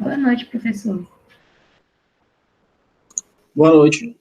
Boa noite, professor. Boa noite.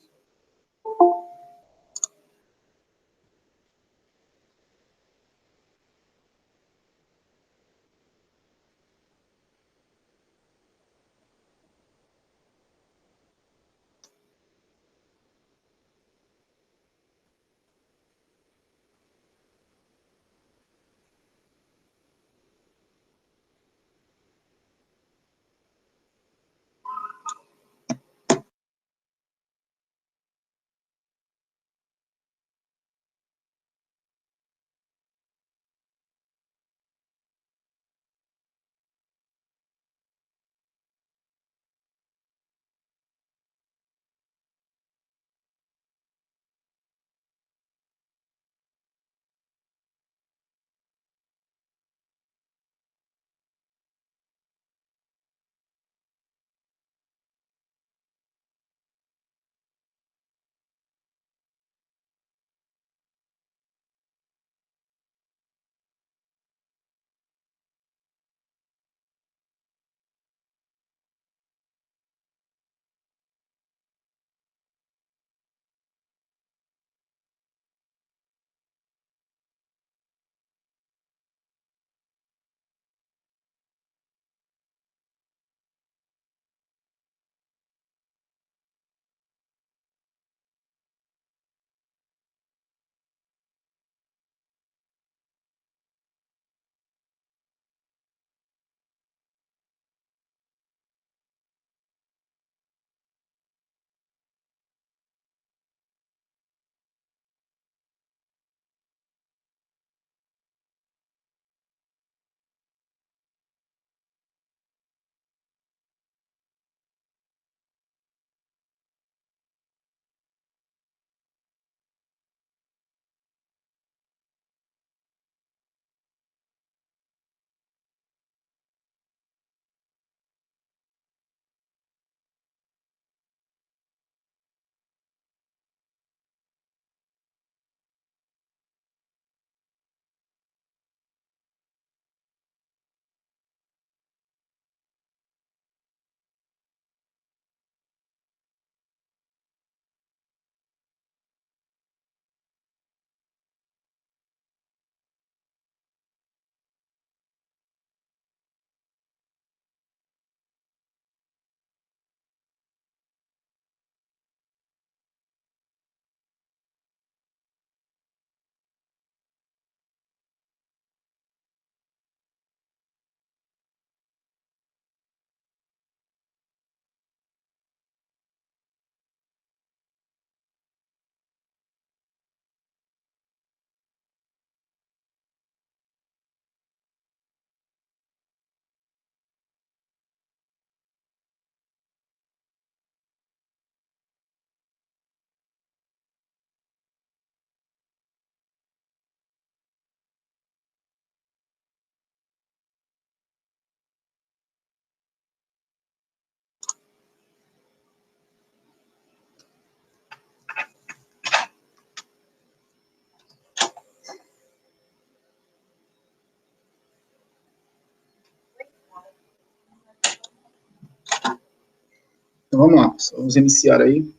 Então, vamos lá, vamos iniciar aí.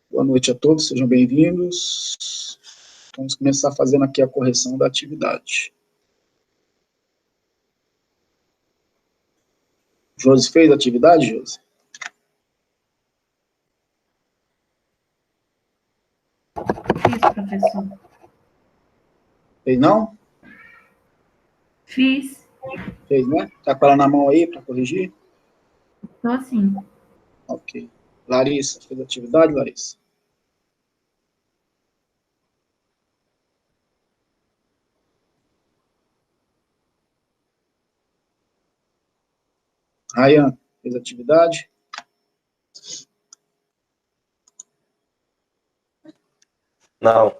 Boa noite a todos, sejam bem-vindos. Vamos começar fazendo aqui a correção da atividade. Josi fez a atividade, Josi? Fiz, professor. Fez não? Fiz. Fez, né? Tá com ela na mão aí para corrigir? Tô sim. Ok. Larissa, fez a atividade, Larissa? Ryan, fez a atividade? Não.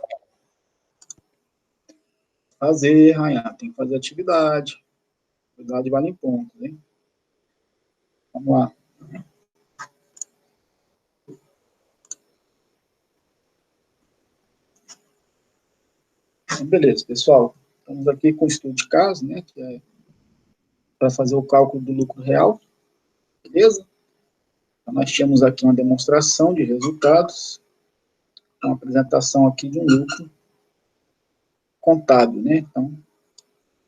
Fazer, Ryan, tem que fazer atividade. Atividade vale em pontos, hein? Vamos lá. Então, beleza, pessoal. Estamos aqui com o estudo de caso, né? Que é para fazer o cálculo do lucro real. beleza? Então, nós tínhamos aqui uma demonstração de resultados, uma apresentação aqui de um lucro contábil, né? Então,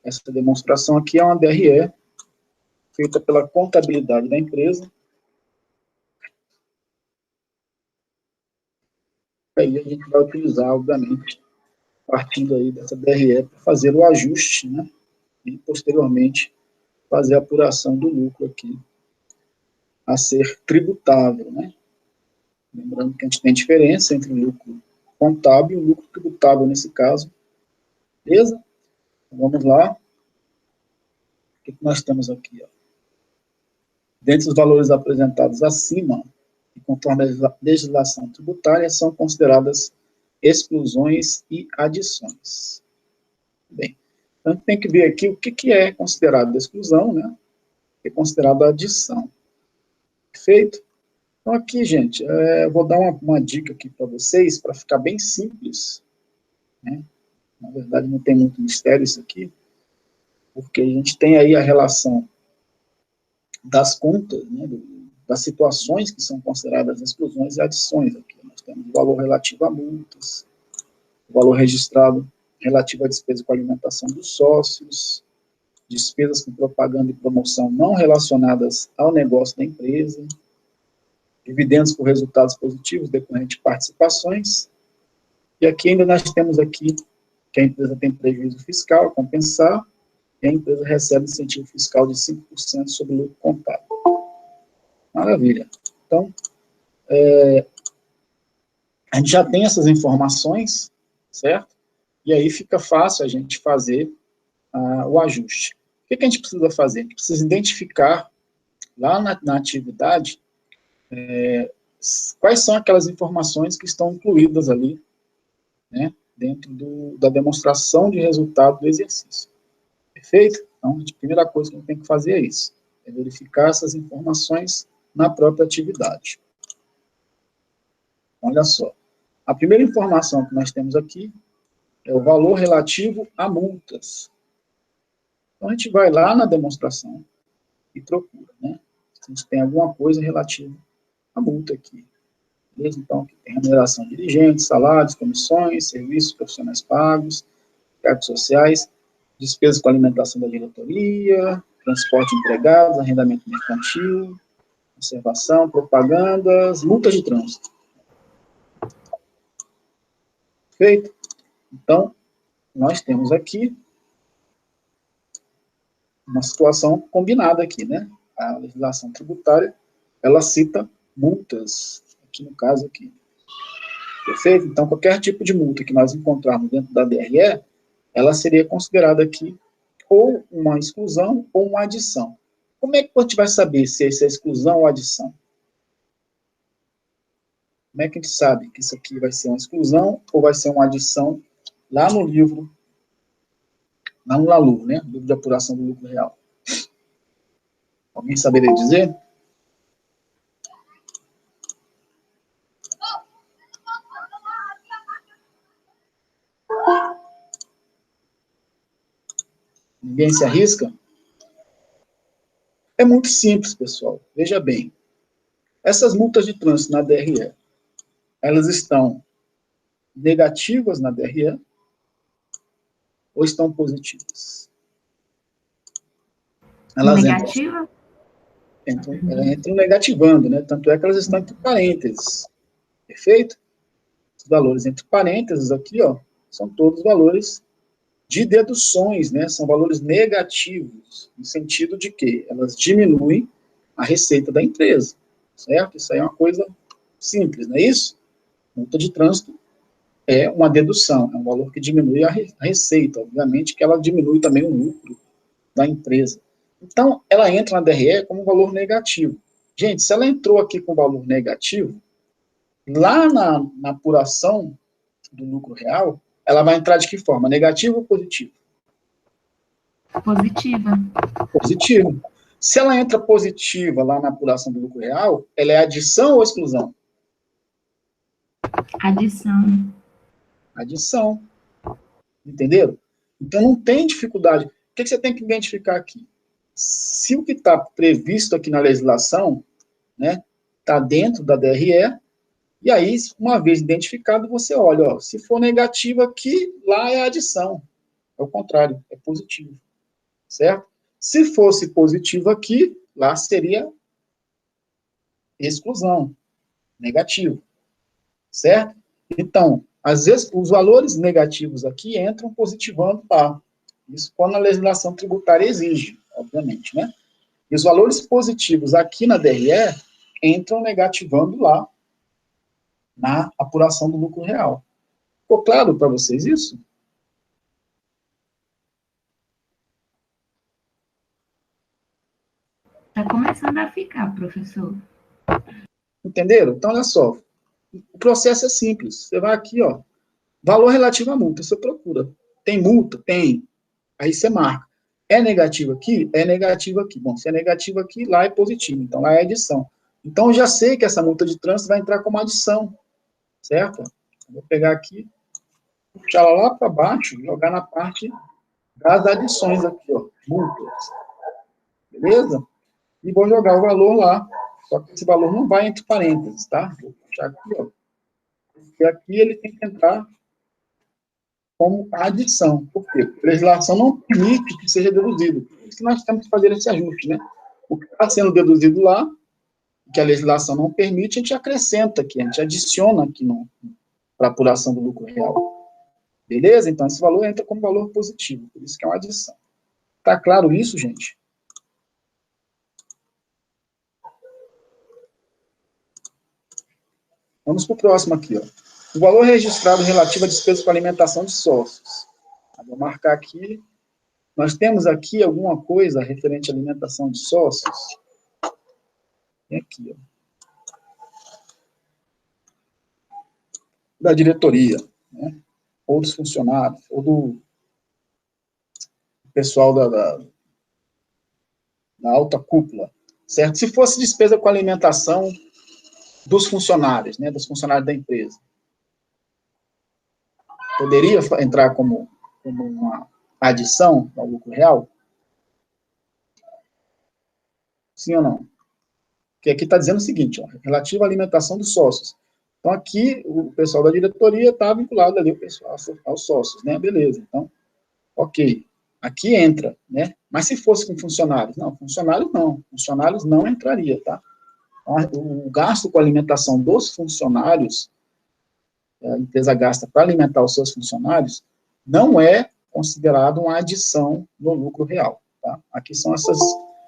essa demonstração aqui é uma DRE, feita pela contabilidade da empresa. Aí a gente vai utilizar, obviamente, partindo aí dessa DRE, para fazer o ajuste, né? E, posteriormente, fazer a apuração do lucro aqui, a ser tributável, né? Lembrando que a gente tem diferença entre o lucro contábil e o lucro tributável nesse caso. Beleza? Então, vamos lá. O que nós temos aqui? Ó? Dentre os valores apresentados acima, e conforme a legislação tributária, são consideradas exclusões e adições. Bem, então a gente tem que ver aqui o que é considerado exclusão, né? O que é considerado adição. Perfeito? Então aqui, gente, eu vou dar uma dica aqui para vocês, para ficar bem simples, né? Na verdade, não tem muito mistério isso aqui, porque a gente tem aí a relação das contas, né, das situações que são consideradas exclusões e adições aqui. Nós temos o valor relativo a multas, o valor registrado relativo à despesa com alimentação dos sócios, despesas com propaganda e promoção não relacionadas ao negócio da empresa, dividendos por resultados positivos decorrentes de participações, e aqui ainda nós temos aqui que a empresa tem prejuízo fiscal a compensar, e a empresa recebe incentivo fiscal de 5% sobre o lucro contábil. Maravilha. Então, a gente já tem essas informações, certo? E aí fica fácil a gente fazer o ajuste. O que a gente precisa fazer? A gente precisa identificar, lá na atividade, quais são aquelas informações que estão incluídas ali, né, dentro da demonstração de resultado do exercício. Perfeito? Então, a primeira coisa que a gente tem que fazer é isso, é verificar essas informações na própria atividade. Olha só, a primeira informação que nós temos aqui é o valor relativo a multas. Então, a gente vai lá na demonstração e procura, né, se a gente tem alguma coisa relativa à multa aqui. Beleza? Então, aqui tem remuneração de dirigentes, salários, comissões, serviços profissionais pagos, cargos sociais, despesas com alimentação da diretoria, transporte de empregados, arrendamento mercantil, conservação, propagandas, multas de trânsito. Feito? Então, nós temos aqui uma situação combinada aqui, né? A legislação tributária, ela cita multas, aqui no caso aqui. Perfeito? Então, qualquer tipo de multa que nós encontrarmos dentro da DRE, ela seria considerada aqui ou uma exclusão ou uma adição. Como é que a gente vai saber se isso é exclusão ou adição? Como é que a gente sabe que isso aqui vai ser uma exclusão ou vai ser uma adição lá no livro, lá no LALUR, né? Livro de apuração do lucro real. Alguém saberia dizer? Ninguém se arrisca? É muito simples, pessoal. Veja bem. Essas multas de trânsito na DRE, elas estão negativas na DRE ou estão positivas? Elas Negativa? entram negativando, né? Tanto é que elas estão entre parênteses. Perfeito? Os valores entre parênteses aqui, ó, são todos valores de deduções, né? São valores negativos, no sentido de que elas diminuem a receita da empresa, certo? Isso aí é uma coisa simples, não é isso? Multa de trânsito é uma dedução, é um valor que diminui a receita, obviamente que ela diminui também o lucro da empresa. Então, ela entra na DRE como um valor negativo. Gente, se ela entrou aqui com valor negativo, lá na apuração do lucro real, ela vai entrar de que forma? Negativo ou positivo? Positiva. Positivo. Se ela entra positiva lá na apuração do lucro real, ela é adição ou exclusão? Adição. Adição. Entenderam? Então não tem dificuldade. O que você tem que identificar aqui? se o que está previsto aqui na legislação, né, está dentro da DRE, e aí, uma vez identificado, você olha, ó, se for negativo aqui, lá é adição. É o contrário, é positivo. Certo? Se fosse positivo aqui, lá seria exclusão, negativo. Certo? Então, às vezes, os valores negativos aqui entram positivando lá. Isso quando a legislação tributária exige, obviamente, né? E os valores positivos aqui na DRE entram negativando lá na apuração do lucro real. Ficou claro para vocês isso? Está começando a ficar, professor. Entenderam? Então, olha só. O processo é simples. Você vai aqui, ó. Valor relativo à multa, você procura. Tem multa? Tem. Aí você marca. É negativo aqui? É negativo aqui. Bom, se é negativo aqui, lá é positivo. Então, lá é adição. Então, eu já sei que essa multa de trânsito vai entrar como adição. Certo? Vou pegar aqui, puxar ela lá para baixo, jogar na parte das adições aqui, ó. Multas. Beleza? E vou jogar o valor lá. Só que esse valor não vai entre parênteses, tá? Vou puxar aqui, ó. E aqui ele tem que entrar como adição. Por quê? Porque a legislação não permite que seja deduzido. Por isso que nós temos que fazer esse ajuste, né? O que está sendo deduzido lá, que a legislação não permite, a gente acrescenta aqui, a gente adiciona aqui para a apuração do lucro real. Beleza? Então, esse valor entra como valor positivo, por isso que é uma adição. Tá claro isso, gente? Vamos para o próximo aqui, ó. O valor registrado relativo à despesa com alimentação de sócios. Vou marcar aqui. Nós temos aqui alguma coisa referente à alimentação de sócios? Tem aqui, ó. Da diretoria, né? Ou dos funcionários, ou do pessoal da alta cúpula, certo? Se fosse despesa com alimentação dos funcionários, né? Dos funcionários da empresa, poderia entrar como uma adição ao lucro real? Sim ou não? Porque aqui está dizendo o seguinte, ó, relativo à alimentação dos sócios. Então, aqui, o pessoal da diretoria está vinculado ali, o pessoal aos sócios, né? Beleza, então, ok. Aqui entra, né? Mas se fosse com funcionários? Não, funcionários não entraria, tá? O gasto com a alimentação dos funcionários, a empresa gasta para alimentar os seus funcionários, não é considerado uma adição no lucro real, tá? Aqui são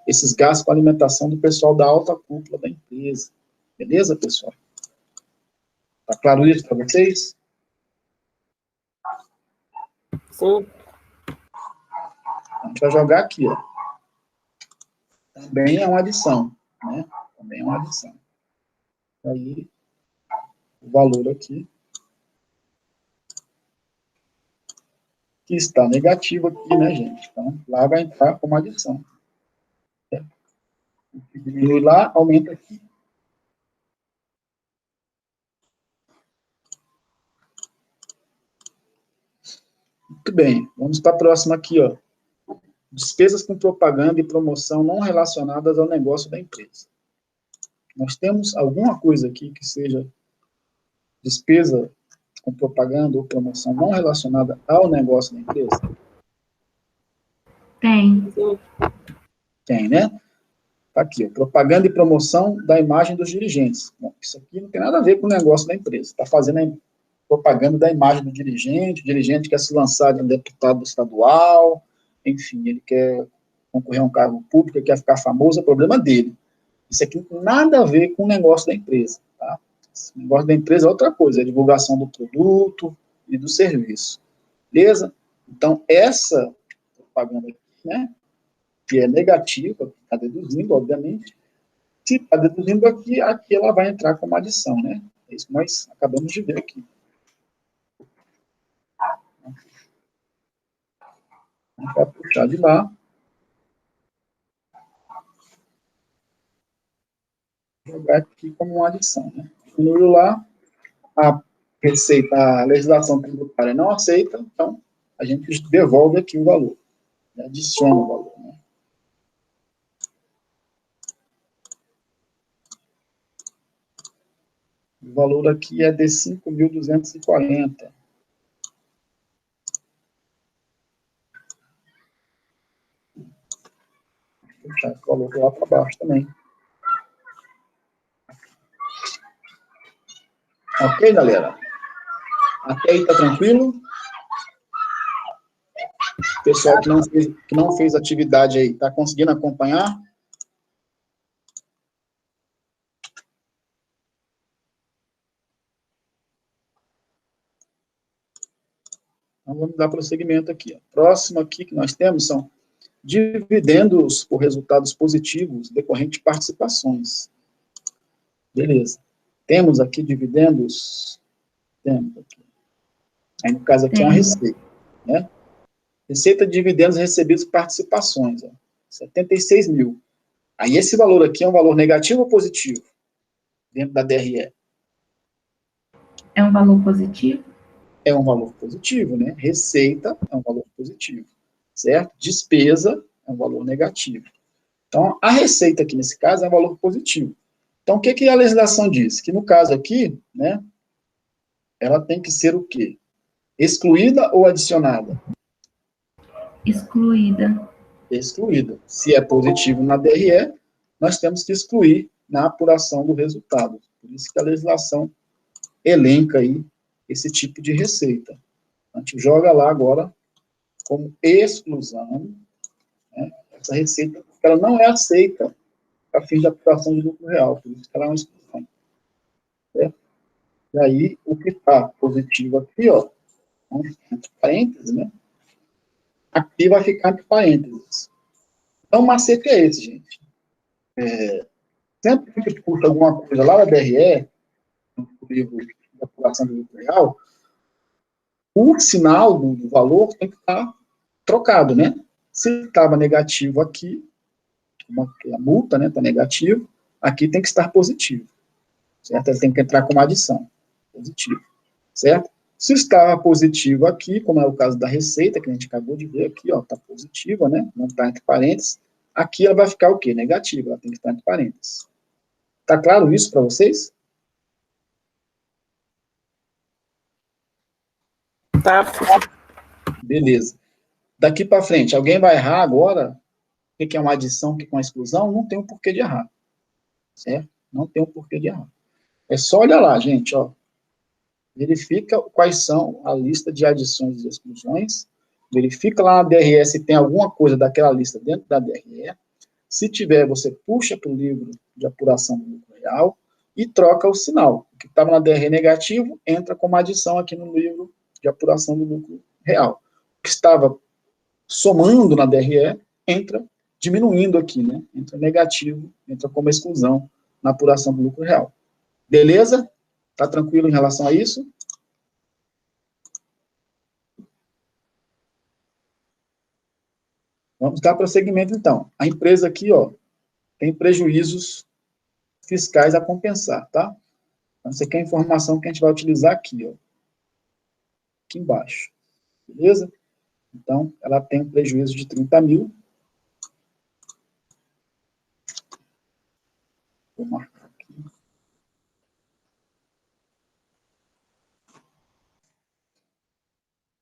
esses gastos com a alimentação do pessoal da alta cúpula da empresa. Beleza, pessoal? Tá claro isso para vocês? Sim. A gente vai jogar aqui, ó. Também é uma adição, né? Também é uma adição. Aí, o valor aqui, que está negativo aqui, né, gente? Então, lá vai entrar como adição. Certo? O que diminui lá, aumenta aqui. Muito bem, vamos para a próxima aqui, ó. Despesas com propaganda e promoção não relacionadas ao negócio da empresa. Nós temos alguma coisa aqui que seja despesa com propaganda ou promoção não relacionada ao negócio da empresa? Tem. Tem, né? Tá aqui, ó, propaganda e promoção da imagem dos dirigentes. Bom, isso aqui não tem nada a ver com o negócio da empresa. Está fazendo a propaganda da imagem do dirigente, o dirigente quer se lançar de um deputado estadual, enfim, ele quer concorrer a um cargo público, ele quer ficar famoso, é problema dele. Isso aqui não tem nada a ver com o negócio da empresa, tá? O negócio da empresa é outra coisa, é a divulgação do produto e do serviço. Beleza? Então, essa propaganda aqui, né, que é negativa, está deduzindo, obviamente, se está deduzindo aqui, aqui ela vai entrar como adição, né? É isso que nós acabamos de ver aqui. A gente vai puxar de lá. Jogar aqui como uma adição, né? Diminuiu lá, a receita, a legislação tributária não aceita, então a gente devolve aqui o valor, né? Adiciona o valor, né? O valor aqui é de 5.240. Vou deixar esse valor lá para baixo também. Ok, galera? Até aí tá tranquilo? Pessoal que não fez atividade aí, tá conseguindo acompanhar? Então, vamos dar prosseguimento aqui. Próximo aqui que nós temos são dividendos por resultados positivos decorrente de participações. Beleza. Temos aqui dividendos? Temos aqui. Aí, no caso aqui, é uma receita, né? Receita de dividendos recebidos por participações, ó, 76 mil. Aí, esse valor aqui é um valor negativo ou positivo? Dentro da DRE. É um valor positivo? É um valor positivo, né? Receita é um valor positivo, certo? Despesa é um valor negativo. Então, a receita aqui, nesse caso, é um valor positivo. Então, o que a legislação diz? Que, no caso aqui, né, ela tem que ser o quê? Excluída ou adicionada? Excluída. Excluída. Se é positivo na DRE, nós temos que excluir na apuração do resultado. Por isso que a legislação elenca aí esse tipo de receita. A gente joga lá agora como exclusão, né, essa receita, porque ela não é aceita a fim de apuração de lucro real, por isso que ela é uma exclusão. Certo? E aí, o que está positivo aqui, ó, entre parênteses, né? Aqui vai ficar entre parênteses. Então, o macete é esse, gente. Sempre que puxa alguma coisa lá da DRE, no livro de apuração do lucro real, o sinal do valor tem que estar trocado, né? Se estava negativo aqui, a multa, né, está negativo, aqui tem que estar positivo, certo? Ele tem que entrar como adição, positivo, certo? Se estava positivo aqui, como é o caso da receita, que a gente acabou de ver aqui, ó, está positiva, né? Não está entre parênteses. Aqui ela vai ficar o quê? Negativa, ela tem que estar entre parênteses. Tá claro isso para vocês? Tá. Beleza. Daqui para frente, alguém vai errar agora? O que é uma adição, o que é uma exclusão? Não tem um porquê de errar, certo? Não tem um porquê de errar. É só olhar lá, gente, ó. Verifica quais são a lista de adições e exclusões, verifica lá na DRE se tem alguma coisa daquela lista dentro da DRE, se tiver, você puxa para o livro de apuração do lucro real e troca o sinal. O que estava na DRE negativo, entra como adição aqui no livro de apuração do lucro real. O que estava somando na DRE, entra diminuindo aqui, né? Entra negativo, entra como exclusão na apuração do lucro real. Beleza? Tá tranquilo em relação a isso? Vamos dar prosseguimento, então. A empresa aqui, ó, tem prejuízos fiscais a compensar, tá? Então, essa aqui é a informação que a gente vai utilizar aqui, ó. Aqui embaixo. Beleza? Então, ela tem um prejuízo de 30 mil. Vou marcar aqui.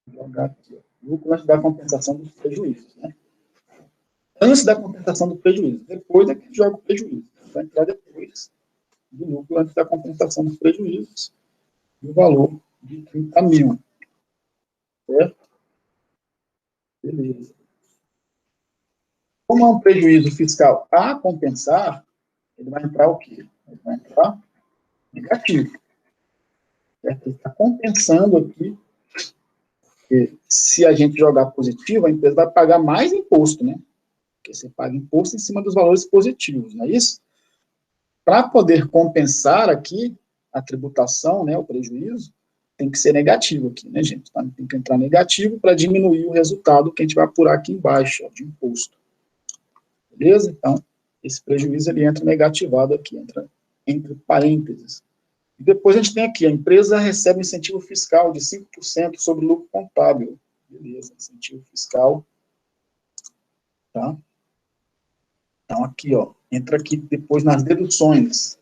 Vou jogar aqui, ó. Lucro antes da compensação dos prejuízos, né? Antes da compensação do prejuízo. Depois é que joga o prejuízo. Vai entrar depois do lucro antes da compensação dos prejuízos. No valor de 30 mil. Certo? Beleza. Como é um prejuízo fiscal a compensar, ele vai entrar o quê? Ele vai entrar negativo. Certo? Ele está compensando aqui, porque se a gente jogar positivo, a empresa vai pagar mais imposto, né? Porque você paga imposto em cima dos valores positivos, não é isso? Para poder compensar aqui a tributação, né, o prejuízo, tem que ser negativo aqui, né, gente? Tá? Tem que entrar negativo para diminuir o resultado que a gente vai apurar aqui embaixo, ó, de imposto. Beleza? Então, esse prejuízo ele entra negativado aqui, entra entre parênteses. E depois a gente tem aqui, a empresa recebe incentivo fiscal de 5% sobre o lucro contábil. Beleza, incentivo fiscal. Tá? Então, aqui, ó, entra aqui depois nas deduções.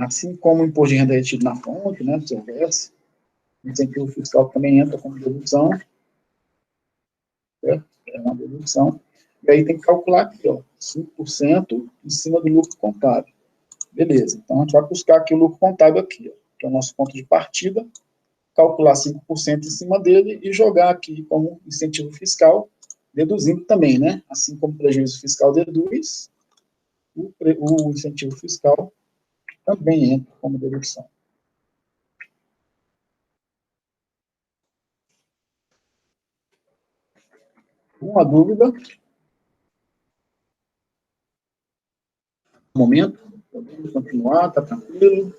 Assim como o imposto de renda retido na fonte, né, se houvesse, o incentivo fiscal também entra como dedução, certo? É uma dedução. E aí tem que calcular aqui, ó, 5% em cima do lucro contábil. Beleza, então a gente vai buscar aqui o lucro contábil aqui, ó, que é o nosso ponto de partida, calcular 5% em cima dele e jogar aqui como incentivo fiscal, deduzindo também, né? Assim como o prejuízo fiscal deduz, o incentivo fiscal também entra como dedução. Uma dúvida? Um momento, podemos continuar, está tranquilo?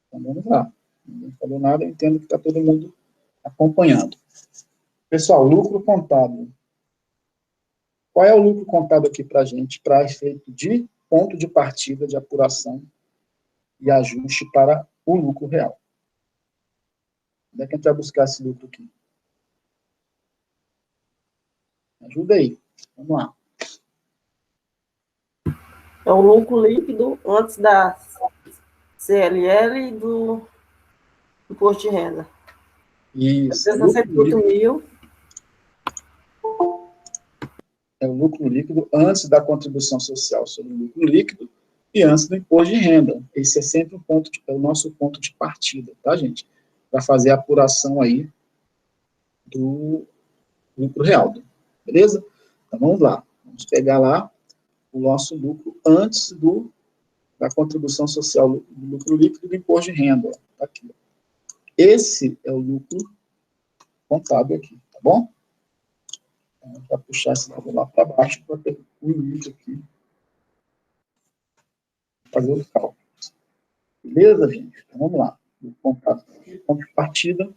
Então vamos lá. Ninguém falou nada, eu entendo que está todo mundo acompanhando. Pessoal, lucro contábil. Qual é o lucro contábil aqui para a gente, para efeito de ponto de partida de apuração e ajuste para o lucro real? Onde é que a gente vai buscar esse lucro aqui? Ajuda aí. Vamos lá. É o lucro líquido antes da CLL e do imposto de renda. Isso. 368 mil. É o lucro líquido antes da contribuição social sobre o lucro líquido e antes do imposto de renda. Esse é sempre é o nosso ponto de partida, tá, gente? Para fazer a apuração aí do lucro real. Beleza? Então vamos lá. Vamos pegar lá o nosso lucro antes da contribuição social do lucro líquido e do imposto de renda. Tá aqui. Esse é o lucro contábil aqui, tá bom? Então, para puxar esse lado lá para baixo, para ter o limite aqui, fazer os cálculos. Beleza, gente? Então, vamos lá. O ponto de partida.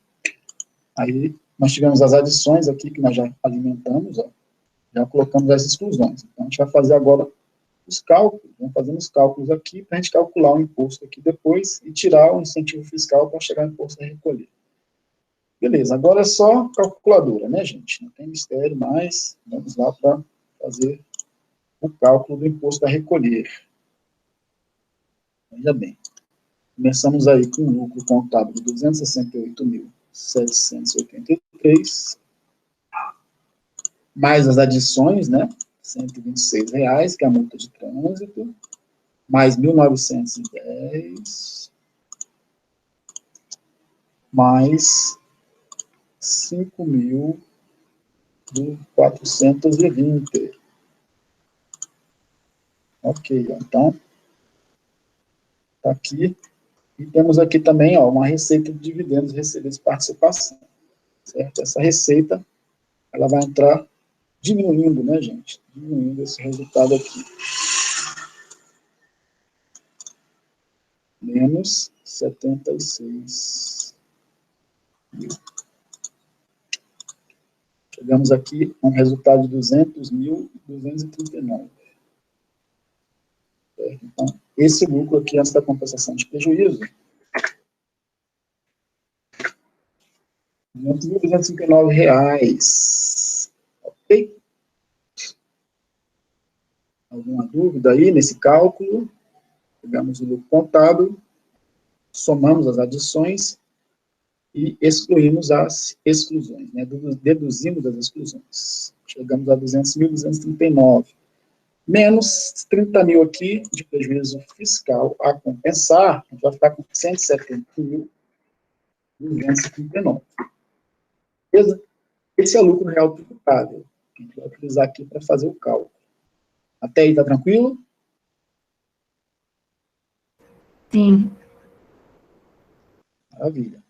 Aí, nós tivemos as adições aqui, que nós já alimentamos, ó. Já colocamos as exclusões. Então, a gente vai fazer agora os cálculos. Vamos fazendo os cálculos aqui, para a gente calcular o imposto aqui depois e tirar o incentivo fiscal para chegar ao imposto a recolher. Beleza, agora é só calculadora, né, gente? Não tem mistério mais. Vamos lá para fazer o cálculo do imposto a recolher. Veja bem. Começamos aí com um lucro contábil de 268.783, mais as adições, né? R$126, que é a multa de trânsito, mais 1.910, mais 5.420. Ok, então, está aqui. E temos aqui também, ó, uma receita de dividendos recebidos de participação, certo? Essa receita, ela vai entrar diminuindo, né, gente? Diminuindo esse resultado aqui. Menos 76 mil. Chegamos aqui a um resultado de 200.239. Então, esse lucro aqui, antes da compensação de prejuízo, R$200.239. Ok? Alguma dúvida aí nesse cálculo? Pegamos o lucro contábil, somamos as adições e excluímos as exclusões, né? Deduzimos as exclusões. Chegamos a 200.239. Menos 30 mil aqui de prejuízo fiscal a compensar, a gente vai ficar com 170.239. Beleza? Esse é o lucro real tributável, que a gente vai utilizar aqui para fazer o cálculo. Até aí, tá tranquilo? Sim. Maravilha.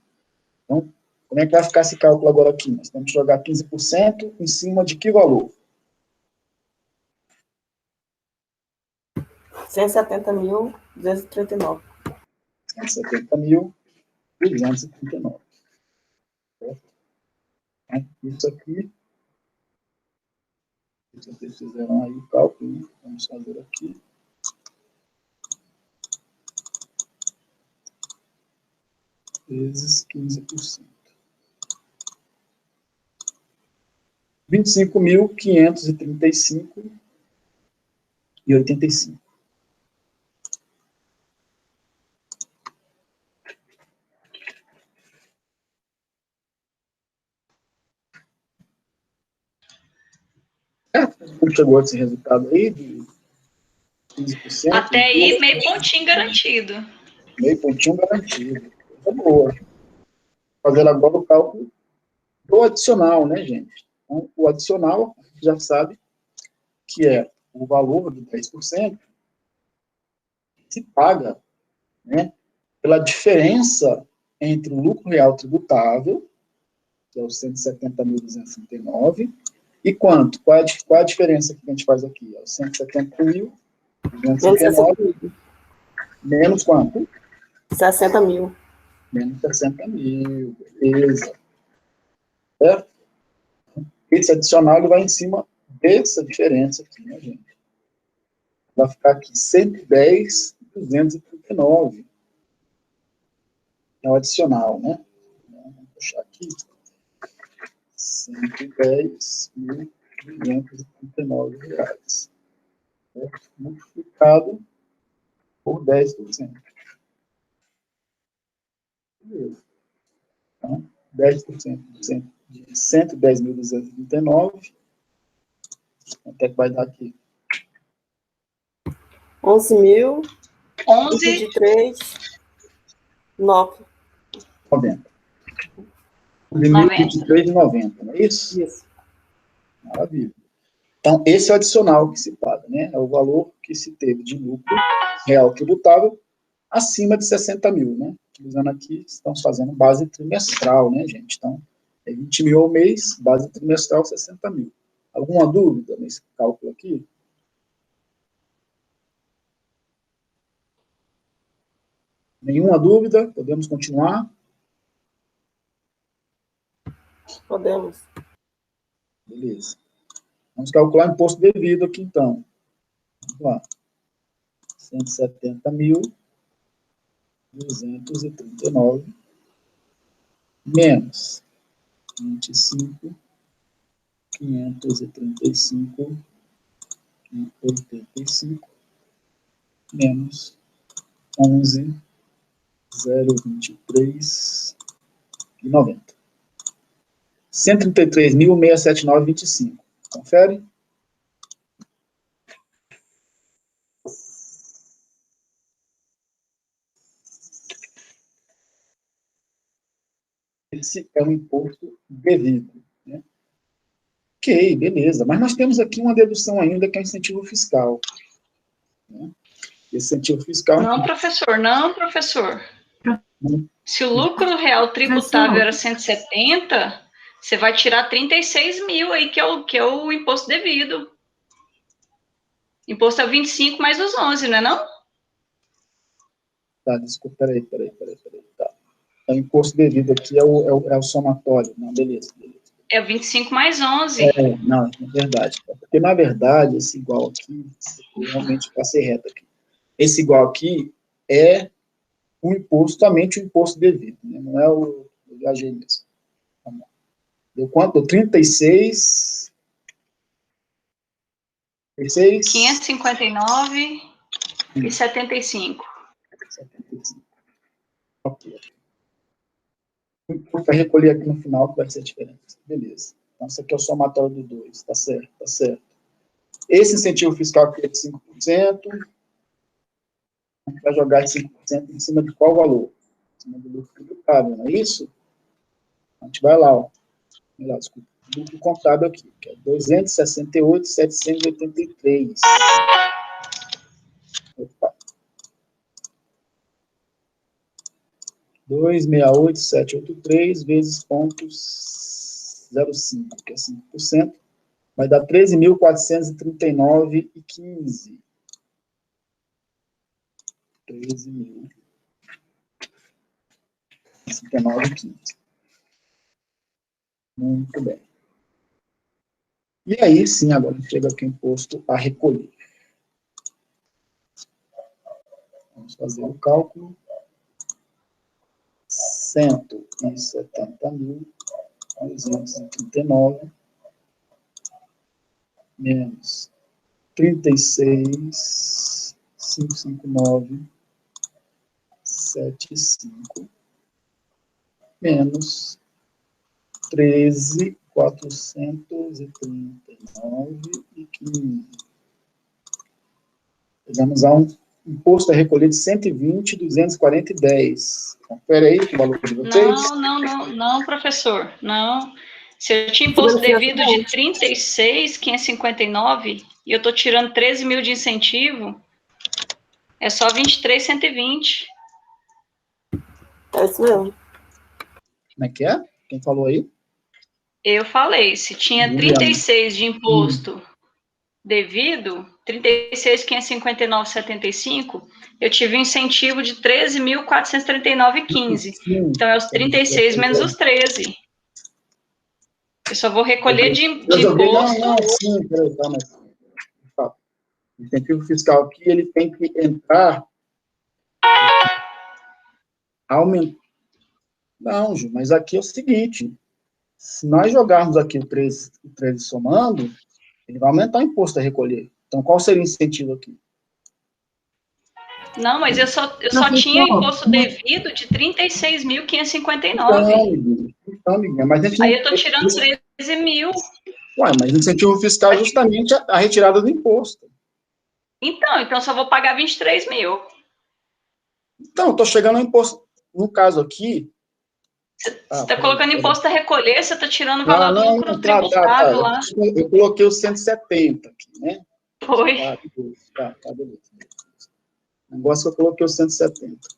Então, como é que vai ficar esse cálculo agora aqui? Nós temos que jogar 15% em cima de que valor? 170.239. 170.239. Isso aqui, se vocês fizeram aí o cálculo, vamos fazer aqui. Vezes 15%. 25.535,85. Como chegou esse resultado aí de 15%? Até aí, meio pontinho garantido. Meio pontinho garantido. Coisa boa. Fazer agora o cálculo do adicional, né, gente? Então, o adicional, a gente já sabe que é o valor de 10% que se paga, né, pela diferença entre o lucro real tributável, que é os 170.239, e quanto? Qual é a diferença que a gente faz aqui? É os 170.239 menos quanto? 60 mil. Menos 60 mil, beleza. Certo? Esse adicional ele vai em cima dessa diferença aqui, né, gente? Vai ficar aqui 110.239. É o adicional, né? Vou puxar aqui. 110.239 reais. Certo? Multiplicado por 10%. Beleza. Então, 10% de 110.239. Quanto é que vai dar aqui? 11.000. 11. 23. 9. 90. 11.023,90, não é isso? Isso. Maravilha. Então, esse é o adicional que se paga, né? É o valor que se teve de lucro real tributável acima de 60 mil, né? Utilizando aqui, estamos fazendo base trimestral, né, gente? Então, é 20 mil ao mês, base trimestral, 60 mil. Alguma dúvida nesse cálculo aqui? Nenhuma dúvida? Podemos continuar? Podemos. Beleza. Vamos calcular imposto devido aqui, então. Vamos lá. 170.239 menos 25.535,85 menos 11.023,90. 133.679,25. Confere? Esse é o imposto devido, né? Ok, beleza. Mas nós temos aqui uma dedução ainda que é o incentivo fiscal, né? Esse incentivo fiscal... Não, professor, não, professor. Se o lucro real tributável era 170, você vai tirar 36 mil aí, que é o imposto devido. Imposto é 25 mais os 11, não é não? Tá, desculpa, peraí. Tá. O imposto devido aqui é o somatório. Não, beleza. É 25 mais 11. Não, é verdade. Porque, na verdade, esse igual aqui, eu realmente passei reto aqui. Esse igual aqui é o imposto, somente o imposto devido, né? Não é o viajei mesmo. Tá bom. Deu quanto? Deu 36... 559,75. 75. Ok. O imposto vai recolher aqui no final, que vai ser diferente. Beleza. Então, isso aqui é o somatório do 2. Tá certo, tá certo. Esse incentivo fiscal aqui é de 5%. A gente vai jogar esse 5% em cima de qual valor? Em cima do lucro tributável, não é isso? A gente vai lá, ó. Desculpa. Lucro contábil aqui, que é 268.783. Opa. 268.783 vezes 0,05, que é 5%, vai dar 13.439,15. 13.039,15. Muito bem. E aí, sim, agora chega aqui o imposto a recolher. Vamos fazer o cálculo. 170.239 menos 36.559,75 menos 13.439,15. Chegamos a um imposto a recolher de 120.240,10. Confere aí o valor de vocês. Não, professor, não. Se eu tinha imposto devido de 36.559 e eu estou tirando 13 mil de incentivo, é só 23.120. É isso mesmo. Como é que é? Quem falou aí? Eu falei, se tinha 36 de imposto devido, 36.559,75, eu tive um incentivo de 13.439,15. Então, é os 36 menos os 13. Eu só vou recolher de imposto. Não, sim, tá, mas o incentivo fiscal aqui, ele tem que entrar, aumentar. Não, Ju, mas aqui é o seguinte, se nós jogarmos aqui o 13 somando, ele vai aumentar o imposto a recolher. Então, qual seria o incentivo aqui? Não, mas eu só tinha imposto devido de 36.559. Então, mas a gente aí eu estou tirando 13 mil. Ué, mas o incentivo fiscal é justamente a retirada do imposto. Então só vou pagar 23 mil. Então, estou chegando ao imposto. No caso aqui... Você está colocando imposto a recolher, você está tirando o valor do lucro tributável lá. Eu coloquei os 170 aqui, né? Foi. Tá, beleza. O negócio que eu coloquei os 170.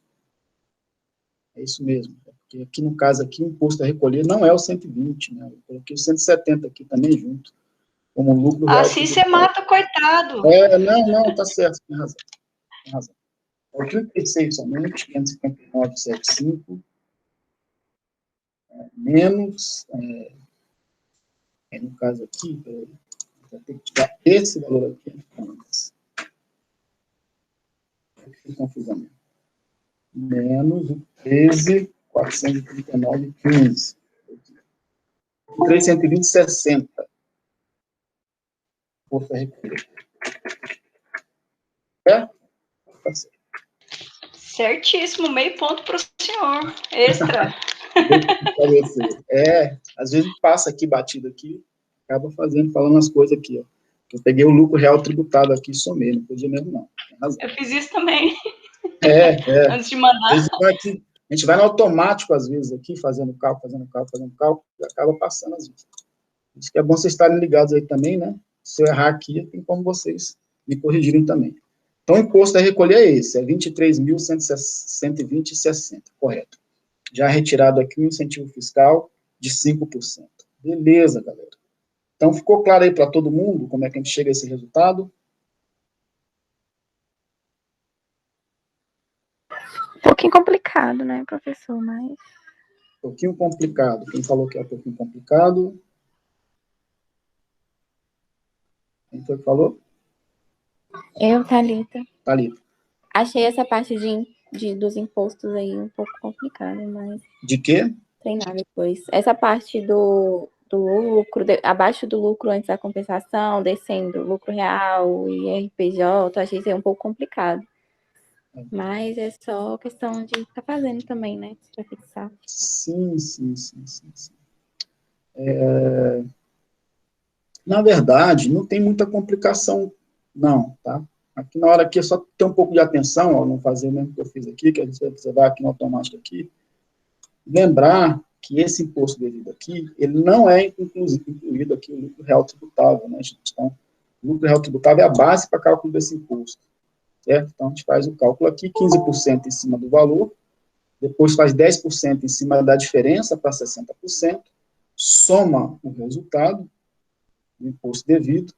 É isso mesmo. Porque aqui, no caso, aqui, o imposto a recolher não é o 120, né? Eu coloquei os 170 aqui também junto. Como lucro real. Assim você mata o coitado. Não, tá certo, tem razão. É o 36 somente, 559,75, menos, no caso aqui, vai ter que tirar esse valor aqui antes. Que confusão. Menos o 13.439,15. 320,60. Força recolher. Tá certo. Certíssimo, meio ponto para o senhor. Extra. Às vezes passa aqui, batido aqui, acaba falando as coisas aqui, ó. Eu peguei o lucro real tributado aqui e somei, não podia mesmo, não. Eu fiz isso também. Antes de mandar. Aqui, a gente vai no automático, às vezes, aqui, fazendo cálculo, e acaba passando às vezes. Isso que é bom vocês estarem ligados aí também, né? Se eu errar aqui, tem como vocês me corrigirem também. Então, o imposto a recolher é esse, é 23.120,60, correto. Já retirado aqui um incentivo fiscal de 5%. Beleza, galera. Então, ficou claro aí para todo mundo como é que a gente chega a esse resultado? Um pouquinho complicado, né, professor, mas... Um pouquinho complicado. Quem falou que é um pouquinho complicado? Quem foi que falou? Eu, Thalita. Thalita. Achei essa parte dos impostos aí um pouco complicada, mas... De quê? Treinar depois. Essa parte do lucro, abaixo do lucro antes da compensação, descendo lucro real e RPJ, achei isso aí um pouco complicado. Mas é só questão de estar fazendo também, né? Para fixar. Sim. Na verdade, não tem muita complicação, não, tá? Aqui na hora aqui é só ter um pouco de atenção, ó, não fazer o mesmo que eu fiz aqui, que você vai aqui no automático aqui. Lembrar que esse imposto devido aqui, ele não é incluído aqui o lucro real tributável, né, gente? Então, o lucro real tributável é a base para cálculo desse imposto, certo? Então, a gente faz o cálculo aqui, 15% em cima do valor, depois faz 10% em cima da diferença para 60%, soma o resultado, o imposto devido,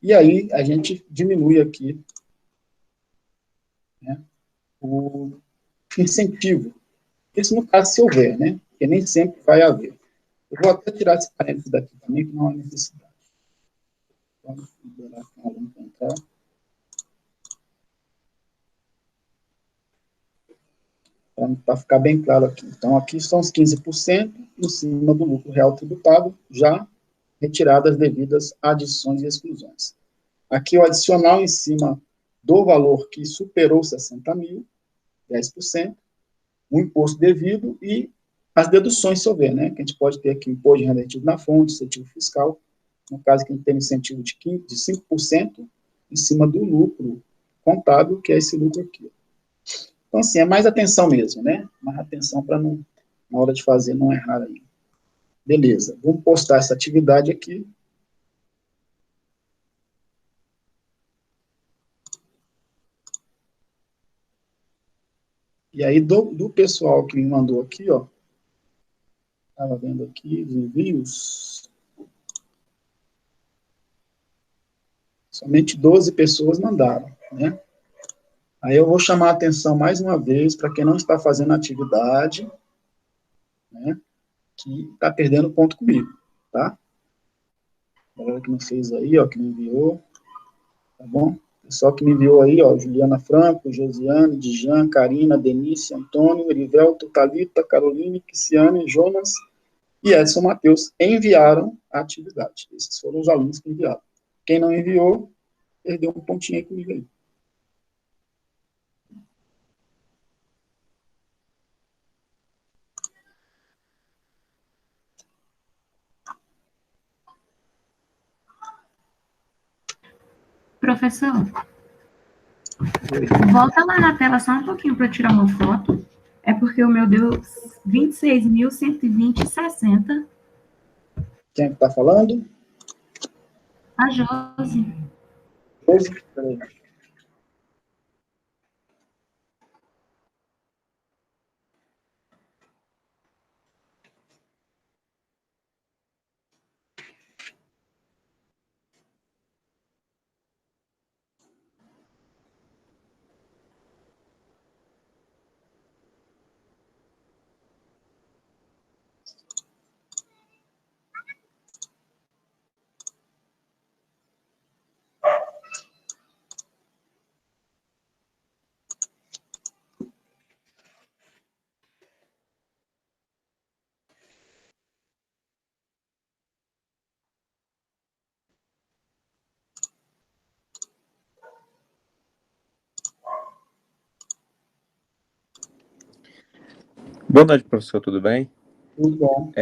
e aí a gente diminui aqui, né, o incentivo. Isso no caso se houver, né? Porque nem sempre vai haver. Eu vou até tirar esse parênteses daqui também, que não há necessidade. Vamos liberar aqui um aluno para entrar. Para ficar bem claro aqui. Então, aqui são os 15% em cima do lucro real tributado, já retiradas as devidas adições e exclusões. Aqui o adicional em cima do valor que superou 60 mil, 10%, o imposto devido e as deduções, se houver, né? Que a gente pode ter aqui imposto de renda retido na fonte, incentivo fiscal, no caso que a gente tem um incentivo de 5% em cima do lucro contábil, que é esse lucro aqui. Então, assim, é mais atenção mesmo, né? Mais atenção para não, na hora de fazer, não errar aí. Beleza, vamos postar essa atividade aqui. E aí, do pessoal que me mandou aqui, ó, estava vendo aqui os envios, somente 12 pessoas mandaram, né? Aí eu vou chamar a atenção mais uma vez para quem não está fazendo atividade, né, que está perdendo ponto comigo, tá? A galera que não fez aí, ó, que não enviou, tá bom? Pessoal que me enviou aí, ó, Juliana Franco, Josiane, Dijan, Karina, Denise, Antônio, Erivelto, Thalita, Caroline, Cristiane, Jonas e Edson Matheus enviaram a atividade. Esses foram os alunos que enviaram. Quem não enviou, perdeu um pontinho aí comigo aí. Professor, volta lá na tela só um pouquinho para tirar uma foto. É porque o meu deu 26.120,60. Quem é que está falando? A Josi. Peraí. Boa noite, professor, tudo bem? Tudo bom.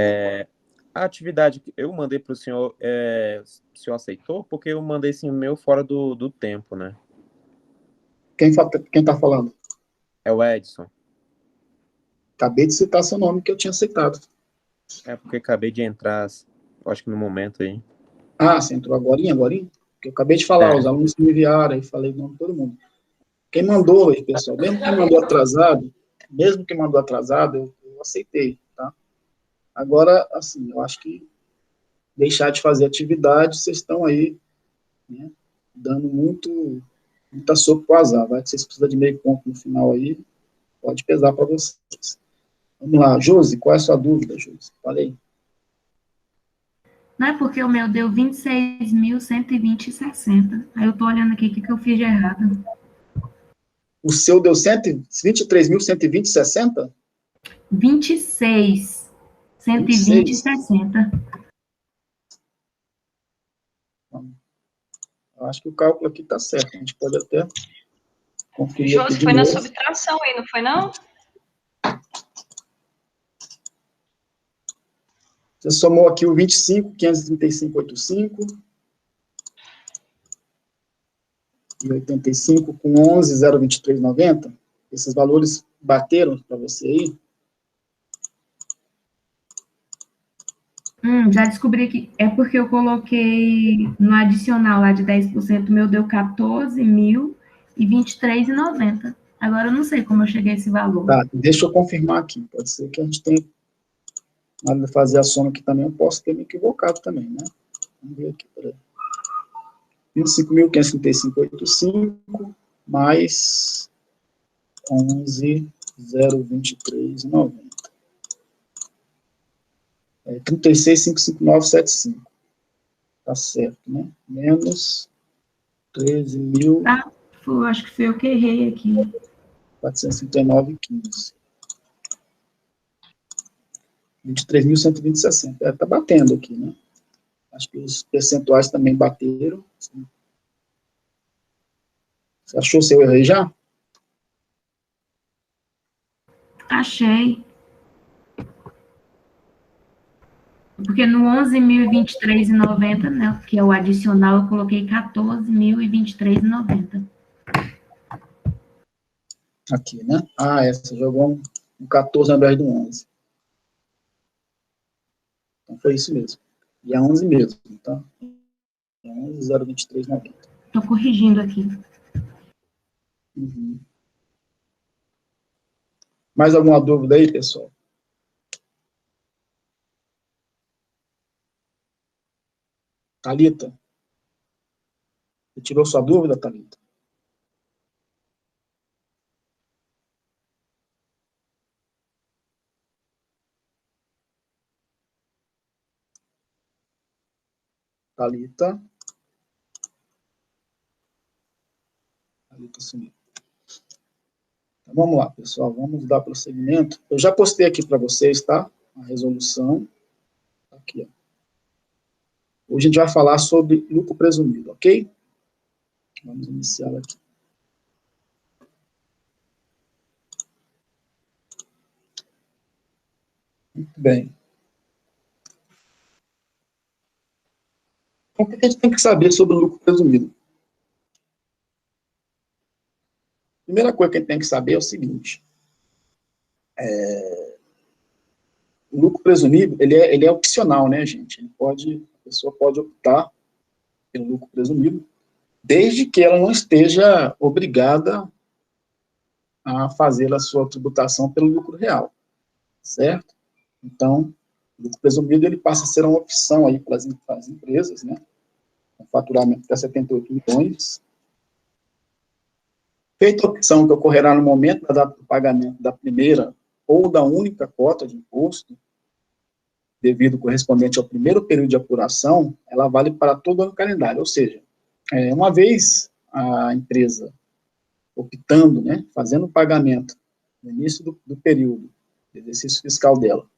A atividade que eu mandei para o senhor, o senhor aceitou? Porque eu mandei assim, o meu fora do tempo, né? Quem está falando? É o Edson. Acabei de citar seu nome, que eu tinha aceitado. É porque acabei de entrar, acho que no momento aí. Ah, você entrou agorinha? Porque eu acabei de falar, os alunos que me enviaram, aí falei o nome de todo mundo. Quem mandou aí, pessoal, mesmo que mandou atrasado, eu aceitei, tá? Agora, assim, eu acho que deixar de fazer atividade, vocês estão aí, né, dando muita sopa pro azar. Vai que vocês precisam de meio ponto no final aí, pode pesar para vocês. Vamos lá, Josi, qual é a sua dúvida, Josi? Falei. Não é porque o meu deu 26.120,60. Aí eu tô olhando aqui o que eu fiz de errado. O seu deu 23.120,60? 26.120,60. Eu acho que o cálculo aqui está certo. A gente pode até conferir. Josi, foi na subtração aí, não foi não? Você somou aqui o 25.535,85 e 85 com 11.023,90. Esses valores bateram para você aí? Já descobri que é porque eu coloquei no adicional lá de 10%, o meu deu 14.023,90. Agora eu não sei como eu cheguei a esse valor. Tá, deixa eu confirmar aqui. Pode ser que a gente tenha, na hora de fazer a soma aqui também, eu posso ter me equivocado também, né? Vamos ver aqui, peraí. 25.535,85 mais 11.023,90. 36.559,75. Tá certo, né? Menos 13.000. Ah, acho que foi eu que errei aqui. 439,15. 23.120,60. Tá batendo aqui, né? Acho que os percentuais também bateram. Você achou o seu erro aí já? Achei. Porque no 11.023,90, né, que é o adicional, eu coloquei 14.023,90. Aqui, né? Ah, essa jogou um 14 ao invés do 11. Então foi isso mesmo. E é 11 mesmo, tá? É 11.023,90. Estou corrigindo aqui. Uhum. Mais alguma dúvida aí, pessoal? Thalita? Você tirou sua dúvida, Thalita? Thalita? Thalita sumiu. Então, vamos lá, pessoal. Vamos dar prosseguimento. Eu já postei aqui para vocês, tá? A resolução. Aqui, ó. Hoje a gente vai falar sobre lucro presumido, ok? Vamos iniciar aqui. Muito bem. Então, o que a gente tem que saber sobre o lucro presumido? A primeira coisa que a gente tem que saber é o seguinte. O lucro presumido, ele é opcional, né, gente? A pessoa pode optar pelo lucro presumido, desde que ela não esteja obrigada a fazer a sua tributação pelo lucro real, certo? Então, o lucro presumido, ele passa a ser uma opção aí para as empresas, né? Um faturamento até 78 milhões. Feita a opção que ocorrerá no momento da data do pagamento da primeira ou da única cota de imposto, devido correspondente ao primeiro período de apuração, ela vale para todo ano calendário, ou seja, uma vez a empresa optando, né, fazendo o pagamento no início do período de exercício fiscal dela,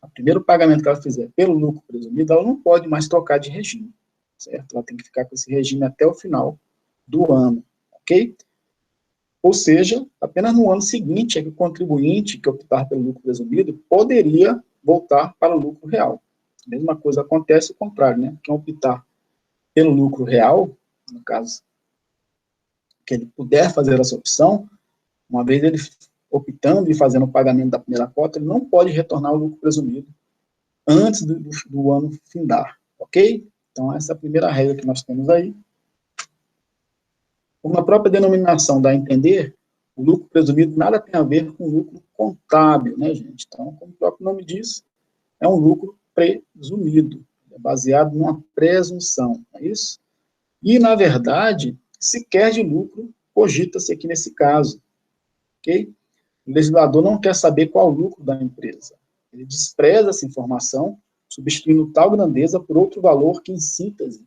o primeiro pagamento que ela fizer pelo lucro presumido, ela não pode mais trocar de regime, certo? Ela tem que ficar com esse regime até o final do ano, ok? Ou seja, apenas no ano seguinte é que o contribuinte que optar pelo lucro presumido poderia voltar para o lucro real. A mesma coisa acontece o contrário, né? Quem optar pelo lucro real, no caso, que ele puder fazer essa opção, uma vez ele optando e fazendo o pagamento da primeira cota, ele não pode retornar o lucro presumido antes do ano findar, ok? Então, essa é a primeira regra que nós temos aí. Como a própria denominação dá a entender, o lucro presumido nada tem a ver com lucro contábil, né, gente? Então, como o próprio nome diz, é um lucro presumido, é baseado numa presunção, não é isso? E, na verdade, sequer de lucro cogita-se aqui nesse caso, ok? O legislador não quer saber qual o lucro da empresa. Ele despreza essa informação, substituindo tal grandeza por outro valor que, em síntese,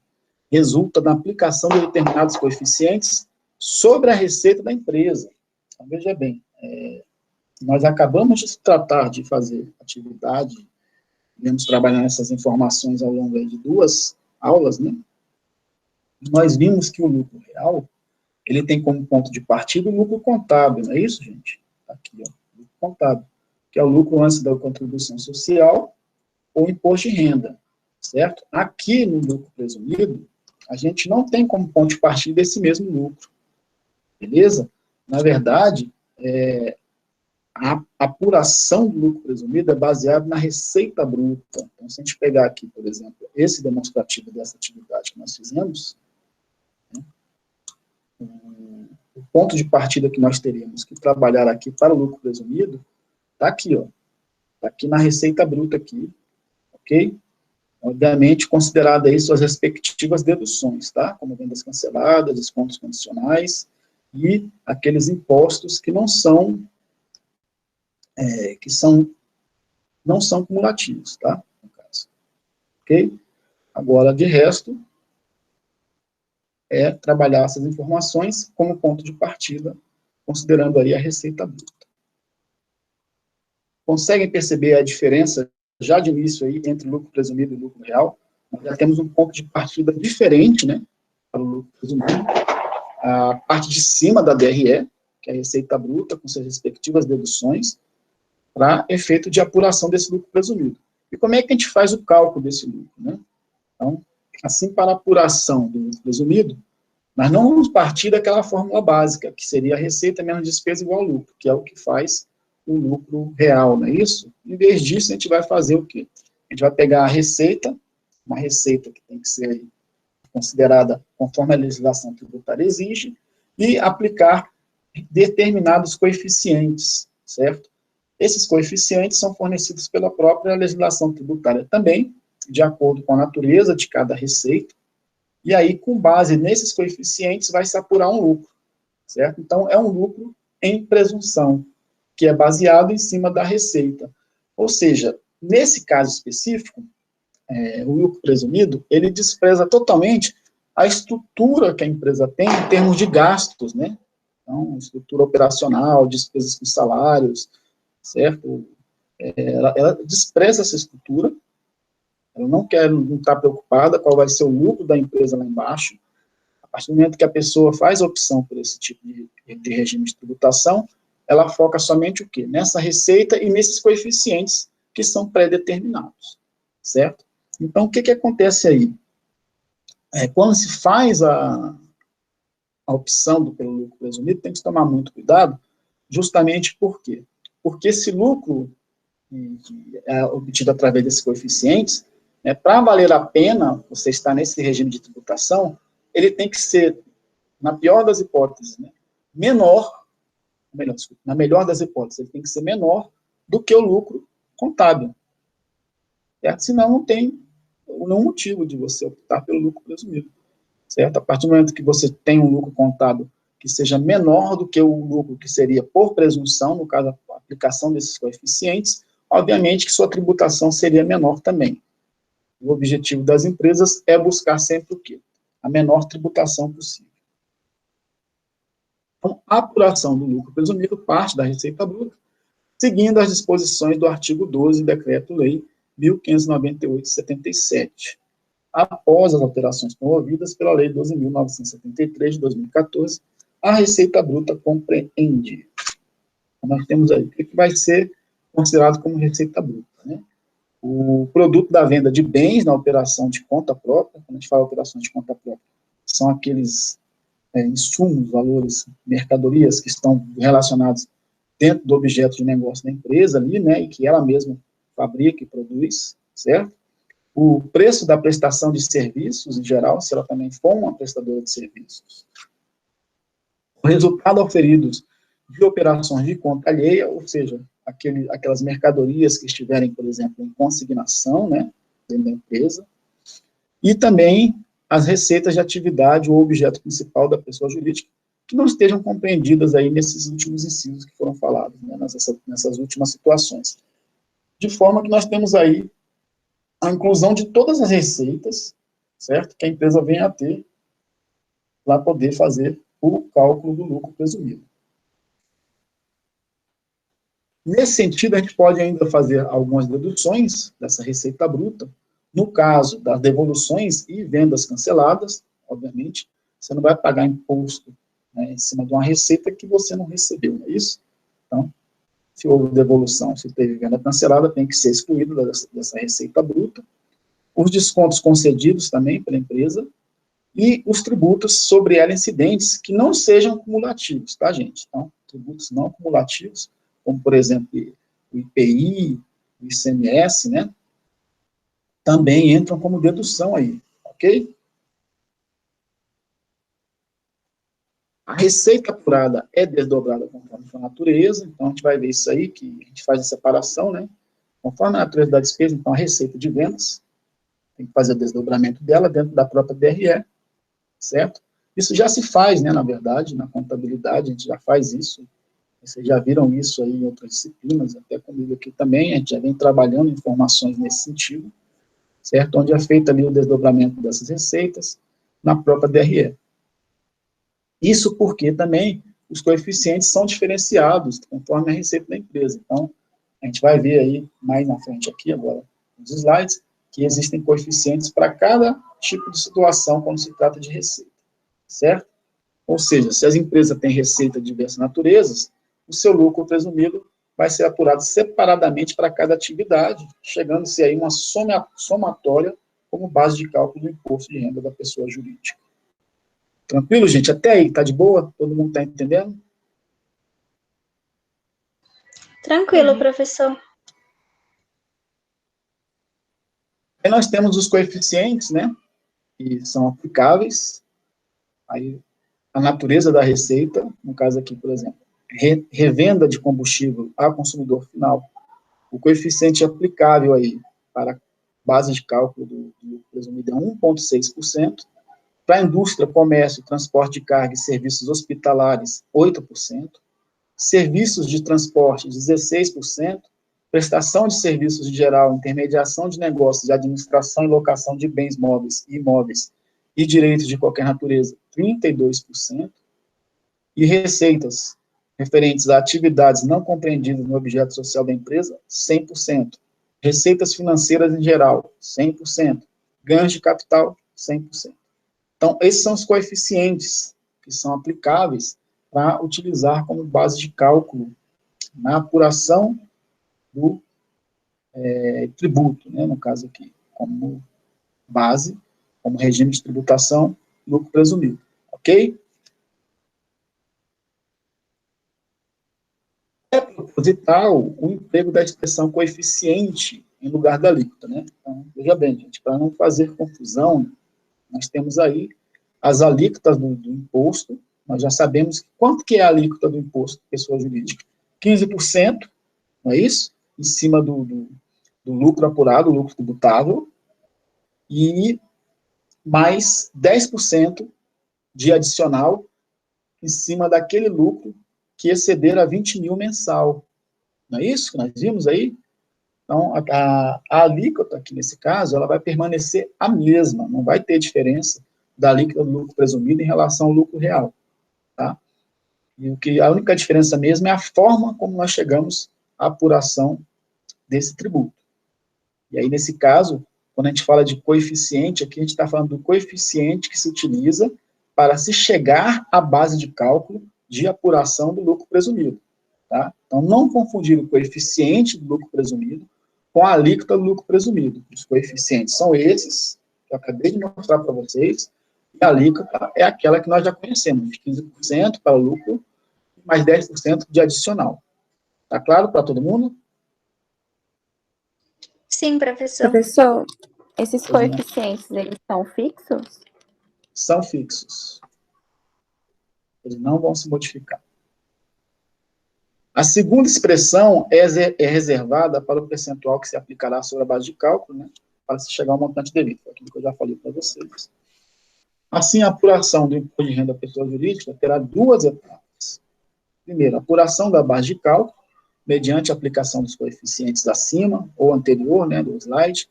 resulta da aplicação de determinados coeficientes sobre a receita da empresa. Então, veja bem, nós acabamos de tratar de fazer atividade, vamos trabalhar nessas informações ao longo de 2 aulas, né? Nós vimos que o lucro real, ele tem como ponto de partida o lucro contábil, não é isso, gente? Aqui, ó, lucro contábil, que é o lucro antes da contribuição social ou imposto de renda, certo? Aqui no lucro presumido, a gente não tem como ponto de partida esse mesmo lucro, beleza? Na verdade, a apuração do lucro presumido é baseada na receita bruta. Então, se a gente pegar aqui, por exemplo, esse demonstrativo dessa atividade que nós fizemos, né, o ponto de partida que nós teríamos que trabalhar aqui para o lucro presumido, está aqui, ó. Está aqui na receita bruta aqui, ok? Obviamente, considerada aí suas respectivas deduções, tá? Como vendas canceladas, descontos condicionais e aqueles impostos que não são cumulativos, tá? No caso. Ok? Agora, de resto, é trabalhar essas informações como ponto de partida, considerando aí a receita bruta. Conseguem perceber a diferença, já de início aí, entre lucro presumido e lucro real? nós já temos um ponto de partida diferente, né, para o lucro presumido. A parte de cima da DRE, que é a receita bruta, com suas respectivas deduções, para efeito de apuração desse lucro presumido. E como é que a gente faz o cálculo desse lucro, né? Então, assim, para a apuração do lucro presumido, nós não vamos partir daquela fórmula básica, que seria a receita menos despesa igual ao lucro, que é o que faz o lucro real, não é isso? Em vez disso, a gente vai fazer o quê? A gente vai pegar a receita, uma receita que tem que ser aí considerada conforme a legislação tributária exige, e aplicar determinados coeficientes, certo? Esses coeficientes são fornecidos pela própria legislação tributária também, de acordo com a natureza de cada receita, e aí, com base nesses coeficientes, vai se apurar um lucro, certo? Então, é um lucro em presunção, que é baseado em cima da receita. Ou seja, nesse caso específico, o lucro presumido, ele despreza totalmente a estrutura que a empresa tem em termos de gastos, né? Então, estrutura operacional, despesas com salários, certo? Ela despreza essa estrutura, ela não está preocupada qual vai ser o lucro da empresa lá embaixo. A partir do momento que a pessoa faz a opção por esse tipo de regime de tributação, ela foca somente o quê? Nessa receita e nesses coeficientes que são pré-determinados, certo? Então, o que acontece aí? Quando se faz a opção pelo lucro presumido, tem que tomar muito cuidado, justamente por quê? Porque esse lucro que é obtido através desses coeficientes, para valer a pena você estar nesse regime de tributação, ele tem que ser, na pior das hipóteses, na melhor das hipóteses, ele tem que ser menor do que o lucro contábil. Certo? Senão não tem nenhum motivo de você optar pelo lucro presumido. Certo? A partir do momento que você tem um lucro contábil que seja menor do que o lucro que seria por presunção, no caso, a aplicação desses coeficientes, obviamente que sua tributação seria menor também. O objetivo das empresas é buscar sempre o quê? A menor tributação possível. Então, a apuração do lucro presumido parte da receita bruta, seguindo as disposições do artigo 12 do Decreto-Lei 1598/77, após as alterações promovidas pela Lei 12.973, de 2014, a receita bruta compreende. Então, nós temos aí o que vai ser considerado como receita bruta, né? O produto da venda de bens na operação de conta própria, quando a gente fala operação de conta própria, são aqueles insumos, valores, mercadorias que estão relacionados dentro do objeto de negócio da empresa ali, né, e que ela mesma fabrica e produz, certo? O preço da prestação de serviços, em geral, se ela também for uma prestadora de serviços. O resultado auferido de operações de conta alheia, ou seja, aquelas mercadorias que estiverem, por exemplo, em consignação, né, dentro da empresa, e também as receitas de atividade ou objeto principal da pessoa jurídica, que não estejam compreendidas aí nesses últimos incisos que foram falados, né, nessas últimas situações. De forma que nós temos aí a inclusão de todas as receitas, certo, que a empresa venha a ter para poder fazer o cálculo do lucro presumido. Nesse sentido, a gente pode ainda fazer algumas deduções dessa receita bruta. No caso das devoluções e vendas canceladas, obviamente, você não vai pagar imposto, né, em cima de uma receita que você não recebeu, não é isso? Então, se houve devolução, se teve venda cancelada, tem que ser excluído dessa receita bruta. Os descontos concedidos também pela empresa e os tributos sobre ela incidentes que não sejam cumulativos, tá, gente? Então, tributos não cumulativos, como, por exemplo, o IPI, o ICMS, né, também entram como dedução aí, ok? A receita apurada é desdobrada conforme a natureza, então a gente vai ver isso aí, que a gente faz a separação, né, conforme a natureza da despesa, então a receita de vendas, tem que fazer o desdobramento dela dentro da própria DRE, certo? Isso já se faz, né, na verdade, na contabilidade, a gente já faz isso. Vocês já viram isso aí em outras disciplinas, até comigo aqui também, a gente já vem trabalhando informações nesse sentido, certo? Onde é feito ali o desdobramento dessas receitas na própria DRE. Isso porque também os coeficientes são diferenciados conforme a receita da empresa. Então, a gente vai ver aí mais na frente aqui agora, nos slides, que existem coeficientes para cada tipo de situação quando se trata de receita, certo? Ou seja, se as empresas têm receita de diversas naturezas, o seu lucro presumido vai ser apurado separadamente para cada atividade, chegando-se aí uma somatória como base de cálculo do imposto de renda da pessoa jurídica. Tranquilo, gente? Até aí, tá de boa? Todo mundo tá entendendo? Tranquilo, professor. Aí nós temos os coeficientes, né, que são aplicáveis. Aí a natureza da receita, no caso aqui, por exemplo, revenda de combustível a consumidor final. O coeficiente aplicável aí para a base de cálculo do presumido é 1,6%. Para a indústria, comércio, transporte de carga e serviços hospitalares, 8%. Serviços de transporte, 16%. Prestação de serviços de geral, intermediação de negócios, de administração e locação de bens móveis e imóveis e direitos de qualquer natureza, 32%. E receitas referentes a atividades não compreendidas no objeto social da empresa, 100%. Receitas financeiras em geral, 100%. Ganhos de capital, 100%. Então, esses são os coeficientes que são aplicáveis para utilizar como base de cálculo na apuração do tributo, né, no caso aqui, como base, como regime de tributação, lucro presumido, ok? É proposital o emprego da expressão coeficiente em lugar da alíquota, né? Então, veja bem, gente, para não fazer confusão, nós temos aí as alíquotas do imposto. Nós já sabemos quanto que é a alíquota do imposto de pessoa jurídica. 15%, não é isso? Em cima do lucro apurado, lucro tributável, e mais 10% de adicional em cima daquele lucro que exceder a 20 mil mensal. Não é isso que nós vimos aí? Então, a alíquota aqui, nesse caso, ela vai permanecer a mesma, não vai ter diferença da alíquota do lucro presumido em relação ao lucro real, tá? E a única diferença mesmo é a forma como nós chegamos à apuração desse tributo. E aí, nesse caso, quando a gente fala de coeficiente, aqui a gente está falando do coeficiente que se utiliza para se chegar à base de cálculo de apuração do lucro presumido, tá? Então, não confundir o coeficiente do lucro presumido com a alíquota do lucro presumido. Os coeficientes são esses, que eu acabei de mostrar para vocês, e a alíquota é aquela que nós já conhecemos, de 15% para o lucro, mais 10% de adicional. Tá claro para todo mundo? Sim, professor. Professor, esses coeficientes, eles são fixos? São fixos. Eles não vão se modificar. A segunda expressão é reservada para o percentual que se aplicará sobre a base de cálculo, né, para se chegar ao montante devido, aquilo que eu já falei para vocês. Assim, a apuração do imposto de renda da pessoa jurídica terá duas etapas. Primeiro, a apuração da base de cálculo, mediante a aplicação dos coeficientes acima, ou anterior, né, do slide,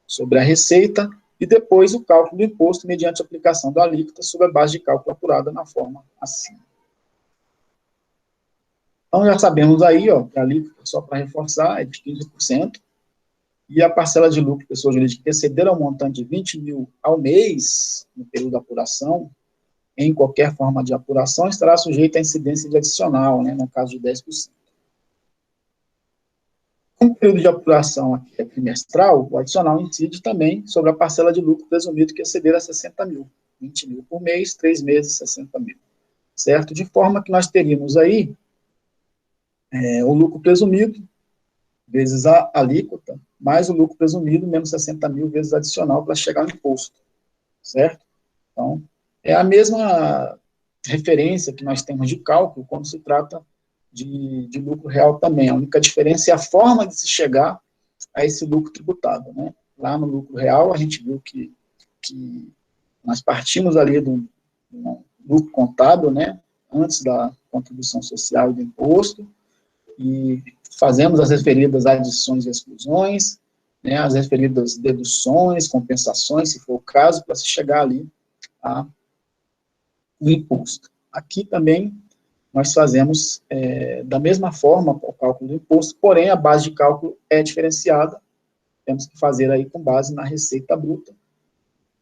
sobre a receita, e depois o cálculo do imposto, mediante a aplicação da alíquota sobre a base de cálculo apurada na forma acima. Então, já sabemos aí, ó, que a alíquota, só para reforçar, é de 15%, e a parcela de lucro pessoa jurídica que exceder ao montante de 20 mil ao mês, no período da apuração, em qualquer forma de apuração, estará sujeita à incidência de adicional, né, no caso de 10%. Como o período de apuração aqui é trimestral, o adicional incide também sobre a parcela de lucro presumido que exceder a 60 mil. 20 mil por mês, 3 meses, 60 mil. Certo? De forma que nós teríamos aí o lucro presumido, vezes a alíquota, mais o lucro presumido, menos 60 mil vezes adicional para chegar no imposto. Certo? Então, é a mesma referência que nós temos de cálculo quando se trata de lucro real também. A única diferença é a forma de se chegar a esse lucro tributado, né? Lá no lucro real, a gente viu que nós partimos ali do lucro contábil, né? Antes da contribuição social e do imposto, e fazemos as referidas adições e exclusões, né? As referidas deduções, compensações, se for o caso, para se chegar ali ao imposto. Aqui também nós fazemos da mesma forma o cálculo do imposto, porém a base de cálculo é diferenciada, temos que fazer aí com base na receita bruta,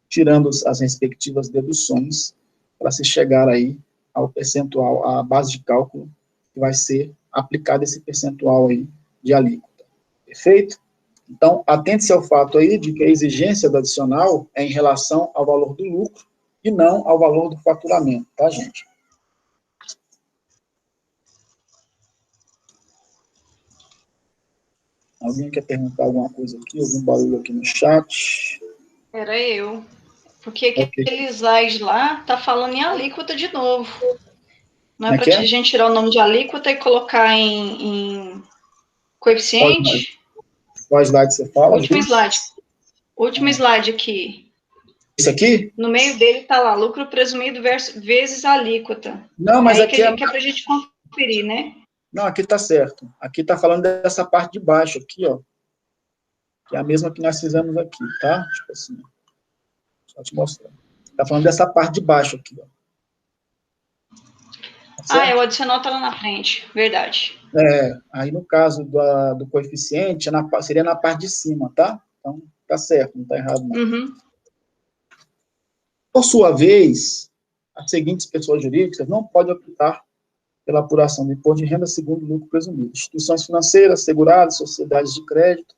tirando as respectivas deduções, para se chegar aí ao percentual, à base de cálculo, que vai ser aplicado esse percentual aí de alíquota. Perfeito? Então, atente-se ao fato aí de que a exigência do adicional é em relação ao valor do lucro e não ao valor do faturamento, tá, gente? Alguém quer perguntar alguma coisa aqui? Algum barulho aqui no chat? Era eu. Porque aquele slide lá tá falando em alíquota de novo. Não é para a gente tirar o nome de alíquota e colocar em coeficiente? Qual slide você fala? Último slide. Último slide aqui. Isso aqui? No meio dele tá lá, lucro presumido vezes alíquota. Não, mas aqui que é para a gente conferir, né? Não, aqui tá certo. Aqui tá falando dessa parte de baixo aqui, ó. Que é a mesma que nós fizemos aqui, tá? Tipo assim. Só te mostrar. Tá falando dessa parte de baixo aqui, ó. Tá, o adicional tá lá na frente, verdade. Aí no caso do coeficiente, seria na parte de cima, tá? Então, tá certo, não tá errado não. Uhum. Por sua vez, as seguintes pessoas jurídicas não podem optar pela apuração do imposto de renda segundo o lucro presumido. Instituições financeiras, seguradas, sociedades de crédito,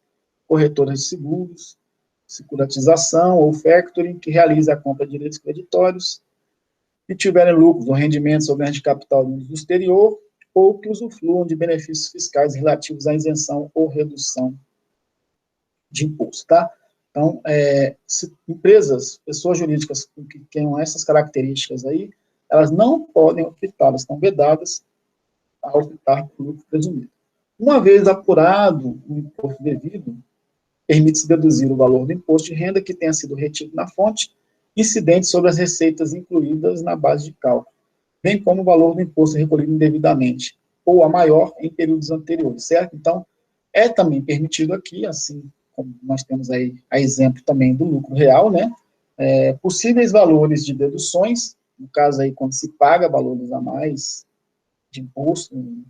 corretoras de seguros, securitização ou factoring, que realiza a compra de direitos creditórios, que tiverem lucros ou rendimentos ou ganhos de capital do exterior, ou que usufruam de benefícios fiscais relativos à isenção ou redução de imposto, tá? Então, empresas, pessoas jurídicas que tenham essas características aí, elas não podem optar, elas estão vedadas a optar por lucro presumido. Uma vez apurado o imposto devido, permite-se deduzir o valor do imposto de renda que tenha sido retido na fonte, incidente sobre as receitas incluídas na base de cálculo, bem como o valor do imposto recolhido indevidamente, ou a maior em períodos anteriores, certo? Então, é também permitido aqui, assim como nós temos aí a exemplo também do lucro real, né? Possíveis valores de deduções, no caso aí, quando se paga valores a mais de imposto, em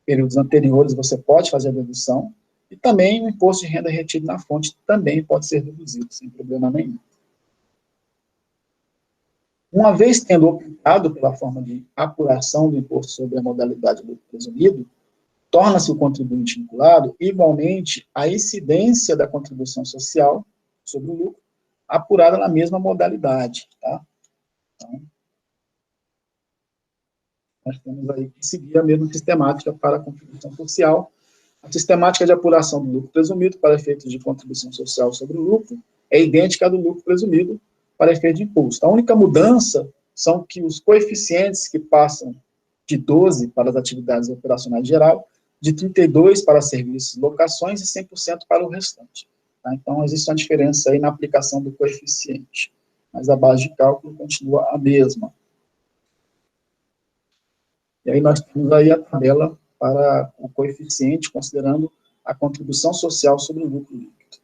períodos anteriores, você pode fazer a dedução, e também o imposto de renda retido na fonte também pode ser deduzido, sem problema nenhum. Uma vez tendo optado pela forma de apuração do imposto sobre a modalidade do lucro presumido, torna-se o contribuinte vinculado, igualmente, a incidência da contribuição social sobre o lucro, apurada na mesma modalidade, tá? Então, nós temos aí que seguir a mesma sistemática para a contribuição social. A sistemática de apuração do lucro presumido para efeitos de contribuição social sobre o lucro é idêntica à do lucro presumido para efeito de imposto. A única mudança são que os coeficientes que passam de 12 para as atividades operacionais geral, de 32 para serviços, locações e 100% para o restante. Tá? Então, existe uma diferença aí na aplicação do coeficiente, mas a base de cálculo continua a mesma. E aí nós temos aí a tabela para o coeficiente, considerando a contribuição social sobre o lucro líquido.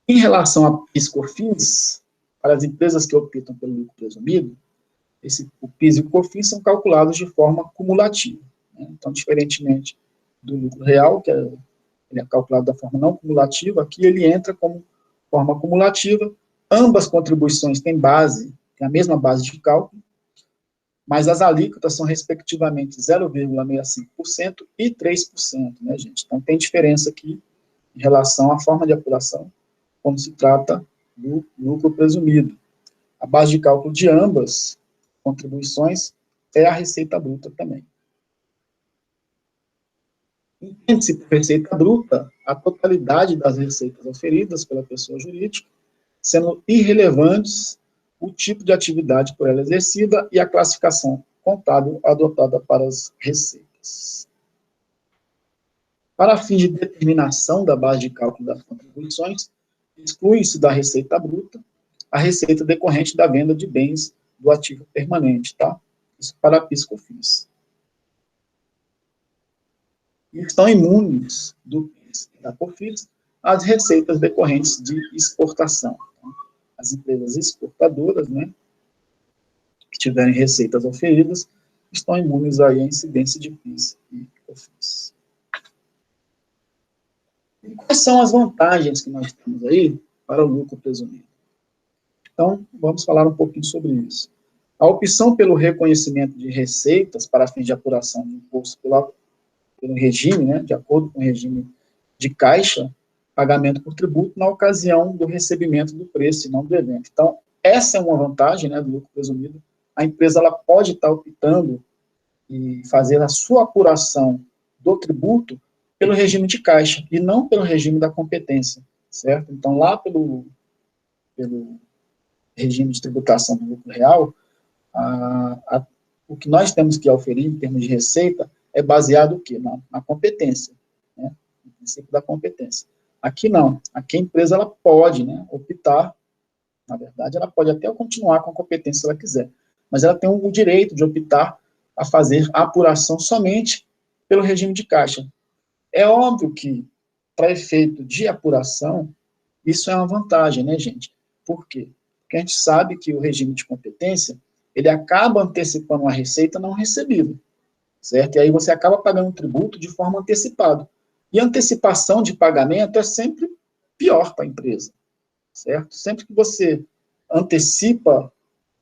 Em relação a PIS/COFINS, para as empresas que optam pelo lucro presumido, o PIS e o COFINS são calculados de forma cumulativa, né? Então, diferentemente do lucro real, que ele é calculado da forma não cumulativa, aqui ele entra como forma cumulativa. Ambas contribuições têm a mesma base de cálculo, mas as alíquotas são, respectivamente, 0,65% e 3%, né, gente? Então, tem diferença aqui em relação à forma de apuração, quando se trata do lucro presumido. A base de cálculo de ambas contribuições é a receita bruta também. Entende-se por receita bruta a totalidade das receitas oferidas pela pessoa jurídica, sendo irrelevantes o tipo de atividade por ela exercida e a classificação contábil adotada para as receitas. Para fins de determinação da base de cálculo das contribuições, exclui-se da receita bruta a receita decorrente da venda de bens do ativo permanente, tá? Isso para PIS/COFINS. E estão imunes do PIS e da COFINS as receitas decorrentes de exportação. Tá? As empresas exportadoras, né, que tiverem receitas oferidas, estão imunes aí à incidência de PIS e COFINS. E quais são as vantagens que nós temos aí para o lucro presumido? Então, vamos falar um pouquinho sobre isso. A opção pelo reconhecimento de receitas para fins de apuração de imposto pelo regime, né, de acordo com o regime de caixa, pagamento por tributo na ocasião do recebimento do preço e não do evento. Então, essa é uma vantagem, né, do lucro presumido. A empresa ela pode estar optando e fazer a sua apuração do tributo pelo regime de caixa e não pelo regime da competência, certo? Então, lá pelo regime de tributação do lucro real, o que nós temos que oferir em termos de receita é baseado o quê? Na competência, né? No princípio da competência. Aqui não. Aqui a empresa ela pode, né, optar, na verdade, ela pode até continuar com a competência se ela quiser, mas ela tem o direito de optar a fazer a apuração somente pelo regime de caixa. É óbvio que, para efeito de apuração, isso é uma vantagem, né, gente? Por quê? Porque a gente sabe que o regime de competência, ele acaba antecipando uma receita não recebida, certo? E aí você acaba pagando o tributo de forma antecipada. E antecipação de pagamento é sempre pior para a empresa, certo? Sempre que você antecipa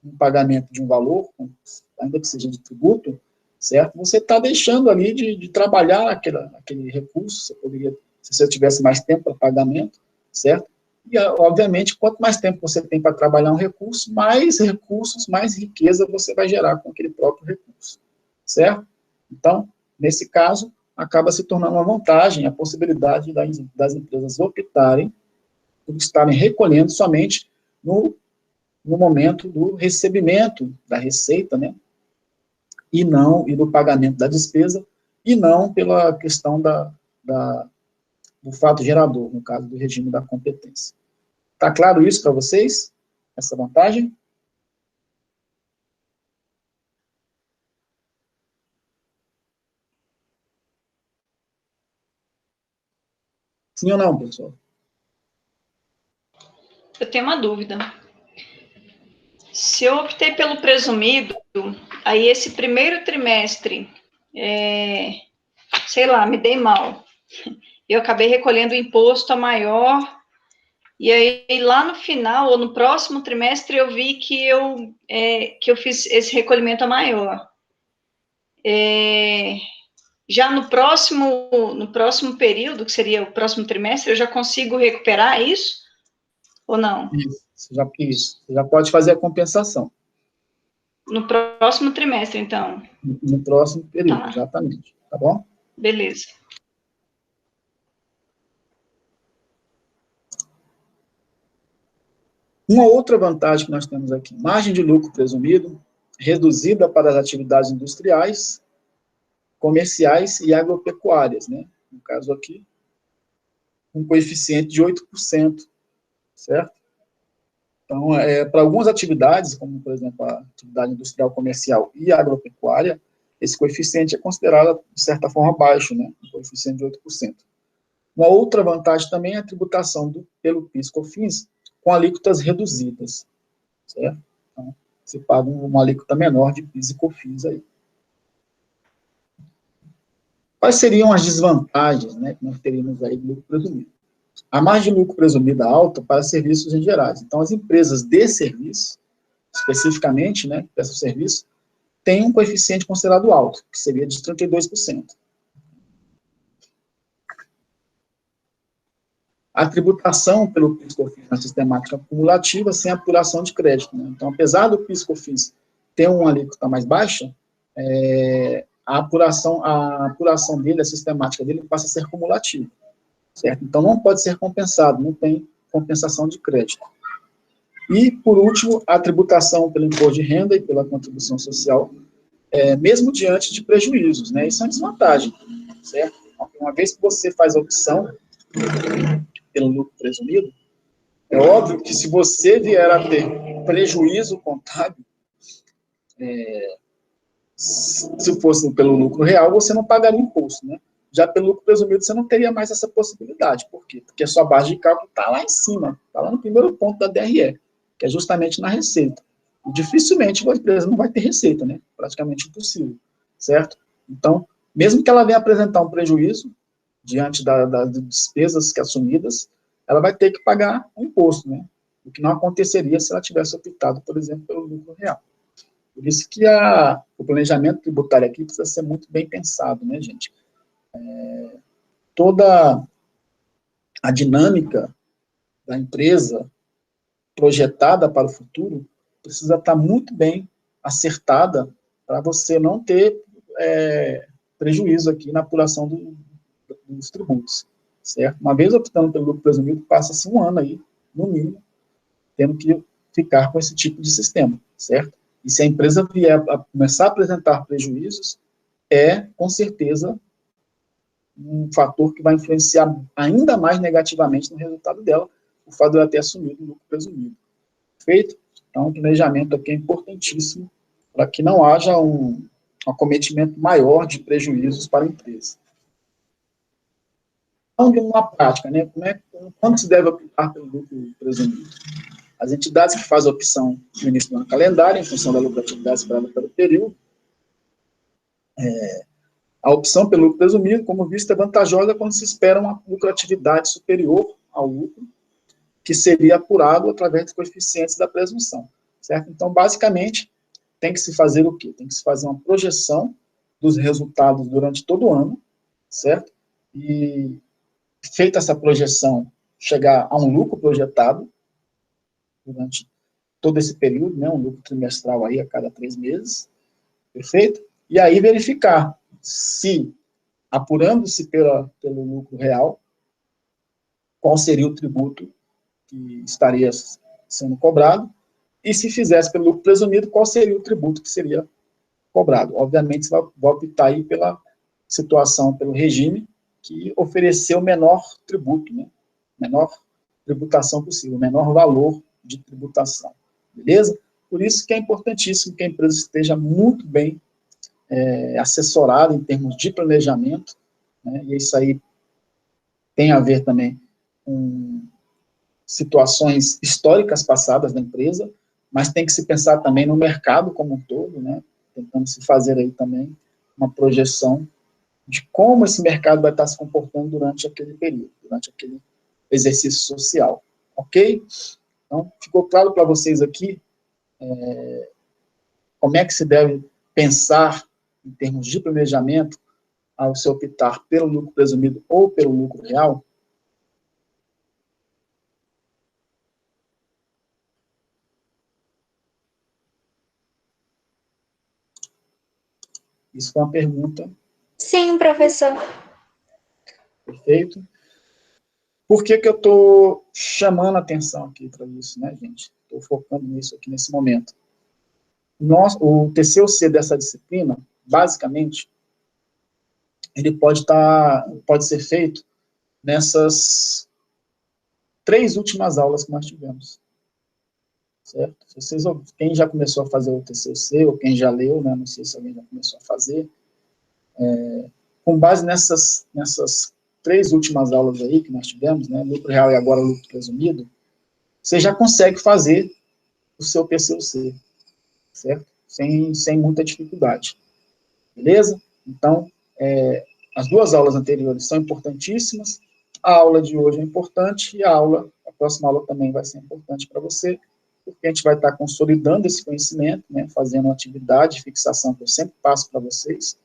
um pagamento de um valor, ainda que seja de tributo, certo? Você está deixando ali de trabalhar aquele recurso, você poderia, se você tivesse mais tempo para pagamento, certo? E, obviamente, quanto mais tempo você tem para trabalhar um recurso, mais recursos, mais riqueza você vai gerar com aquele próprio recurso, certo? Então, nesse caso, acaba se tornando uma vantagem a possibilidade das empresas optarem por estarem recolhendo somente no momento do recebimento da receita, né? E do pagamento da despesa, e não pela questão do fato gerador, no caso do regime da competência. Está claro isso para vocês? Essa vantagem? Sim ou não, pessoal? Eu tenho uma dúvida. Se eu optei pelo presumido, aí esse primeiro trimestre, sei lá, me dei mal. Eu acabei recolhendo o imposto a maior, e aí lá no final, ou no próximo trimestre, eu vi que eu fiz esse recolhimento a maior. Já no próximo período, que seria o próximo trimestre, eu já consigo recuperar isso? Ou não? Você já pode fazer a compensação. No próximo trimestre, então? No próximo período, tá. Exatamente. Tá bom? Beleza. Uma outra vantagem que nós temos aqui, margem de lucro presumido, reduzida para as atividades industriais, comerciais e agropecuárias, né? No caso aqui, um coeficiente de 8%, certo? Então, para algumas atividades, como, por exemplo, a atividade industrial, comercial e agropecuária, esse coeficiente é considerado, de certa forma, baixo, né? Um coeficiente de 8%. Uma outra vantagem também é a tributação pelo PIS/COFINS com alíquotas reduzidas, certo? Então, você paga uma alíquota menor de PIS e COFINS aí. Quais seriam as desvantagens, né, que nós teríamos aí do lucro presumido? A margem de lucro presumida alta para serviços em gerais. Então, as empresas de serviço, especificamente, né, desse serviço, têm um coeficiente considerado alto, que seria de 32%. A tributação pelo PIS/COFINS na sistemática cumulativa sem apuração de crédito, né? Então, apesar do PIS/COFINS ter uma alíquota mais baixa, a apuração dele, a sistemática dele, passa a ser cumulativa, certo? Então, não pode ser compensado, não tem compensação de crédito. E, por último, a tributação pelo imposto de renda e pela contribuição social, mesmo diante de prejuízos, né? Isso é uma desvantagem, certo? Uma vez que você faz a opção pelo lucro presumido, é óbvio que se você vier a ter prejuízo contábil, se fosse pelo lucro real, você não pagaria imposto, né? Já pelo lucro presumido, você não teria mais essa possibilidade. Por quê? Porque a sua base de cálculo está lá em cima, está lá no primeiro ponto da DRE, que é justamente na receita. E dificilmente a empresa não vai ter receita, né? Praticamente impossível, certo? Então, mesmo que ela venha apresentar um prejuízo diante das despesas que assumidas, ela vai ter que pagar um imposto, né? O que não aconteceria se ela tivesse optado, por exemplo, pelo lucro real. Por isso que o planejamento tributário aqui precisa ser muito bem pensado, né, gente? Toda a dinâmica da empresa projetada para o futuro precisa estar muito bem acertada para você não ter prejuízo aqui na apuração dos tributos, certo? Uma vez optando pelo lucro presumido, passa-se um ano aí, no mínimo, tendo que ficar com esse tipo de sistema, certo? E se a empresa vier a começar a apresentar prejuízos, com certeza, um fator que vai influenciar ainda mais negativamente no resultado dela, o fato de ela ter assumido o lucro presumido. Feito? Então, o planejamento aqui é importantíssimo para que não haja um acometimento maior de prejuízos para a empresa. Então, de uma prática, né? Quando se deve optar pelo lucro presumido? As entidades que fazem a opção no início do ano calendário, em função da lucratividade esperada pelo período, a opção pelo lucro presumido, como visto, é vantajosa quando se espera uma lucratividade superior ao lucro, que seria apurado através dos coeficientes da presunção, certo? Então, basicamente, tem que se fazer o quê? Tem que se fazer uma projeção dos resultados durante todo o ano, certo? E, feita essa projeção, chegar a um lucro projetado durante todo esse período, né, um lucro trimestral aí a cada 3 meses, perfeito? E aí verificar se, apurando-se pelo lucro real, qual seria o tributo que estaria sendo cobrado, e se fizesse pelo lucro presumido, qual seria o tributo que seria cobrado. Obviamente, você vai optar aí pela situação, pelo regime que ofereceu o menor tributo, né? Menor tributação possível, menor valor de tributação. Beleza? Por isso que é importantíssimo que a empresa esteja muito bem assessorada em termos de planejamento, né? E isso aí tem a ver também com situações históricas passadas da empresa, mas tem que se pensar também no mercado como um todo, né? Tentando se fazer aí também uma projeção de como esse mercado vai estar se comportando durante aquele período, durante aquele exercício social, ok? Então, ficou claro para vocês aqui como é que se deve pensar em termos de planejamento ao se optar pelo lucro presumido ou pelo lucro real? Isso foi uma pergunta. Sim, professor. Perfeito? Por que eu estou chamando a atenção aqui para isso, né, gente? Estou focando nisso aqui nesse momento. O TCU-C dessa disciplina, basicamente, ele pode ser feito nessas 3 últimas aulas que nós tivemos. Certo? Quem já começou a fazer o TCU-C, ou quem já leu, né, não sei se alguém já começou a fazer, com base nessas 3 últimas aulas aí que nós tivemos, né, lucro real e agora lucro presumido, você já consegue fazer o seu TCU-C, certo? Sem muita dificuldade. Beleza? Então, as 2 aulas anteriores são importantíssimas, a aula de hoje é importante, e a próxima aula também vai ser importante para você, porque a gente vai estar consolidando esse conhecimento, né, fazendo uma atividade de fixação que eu sempre passo para vocês,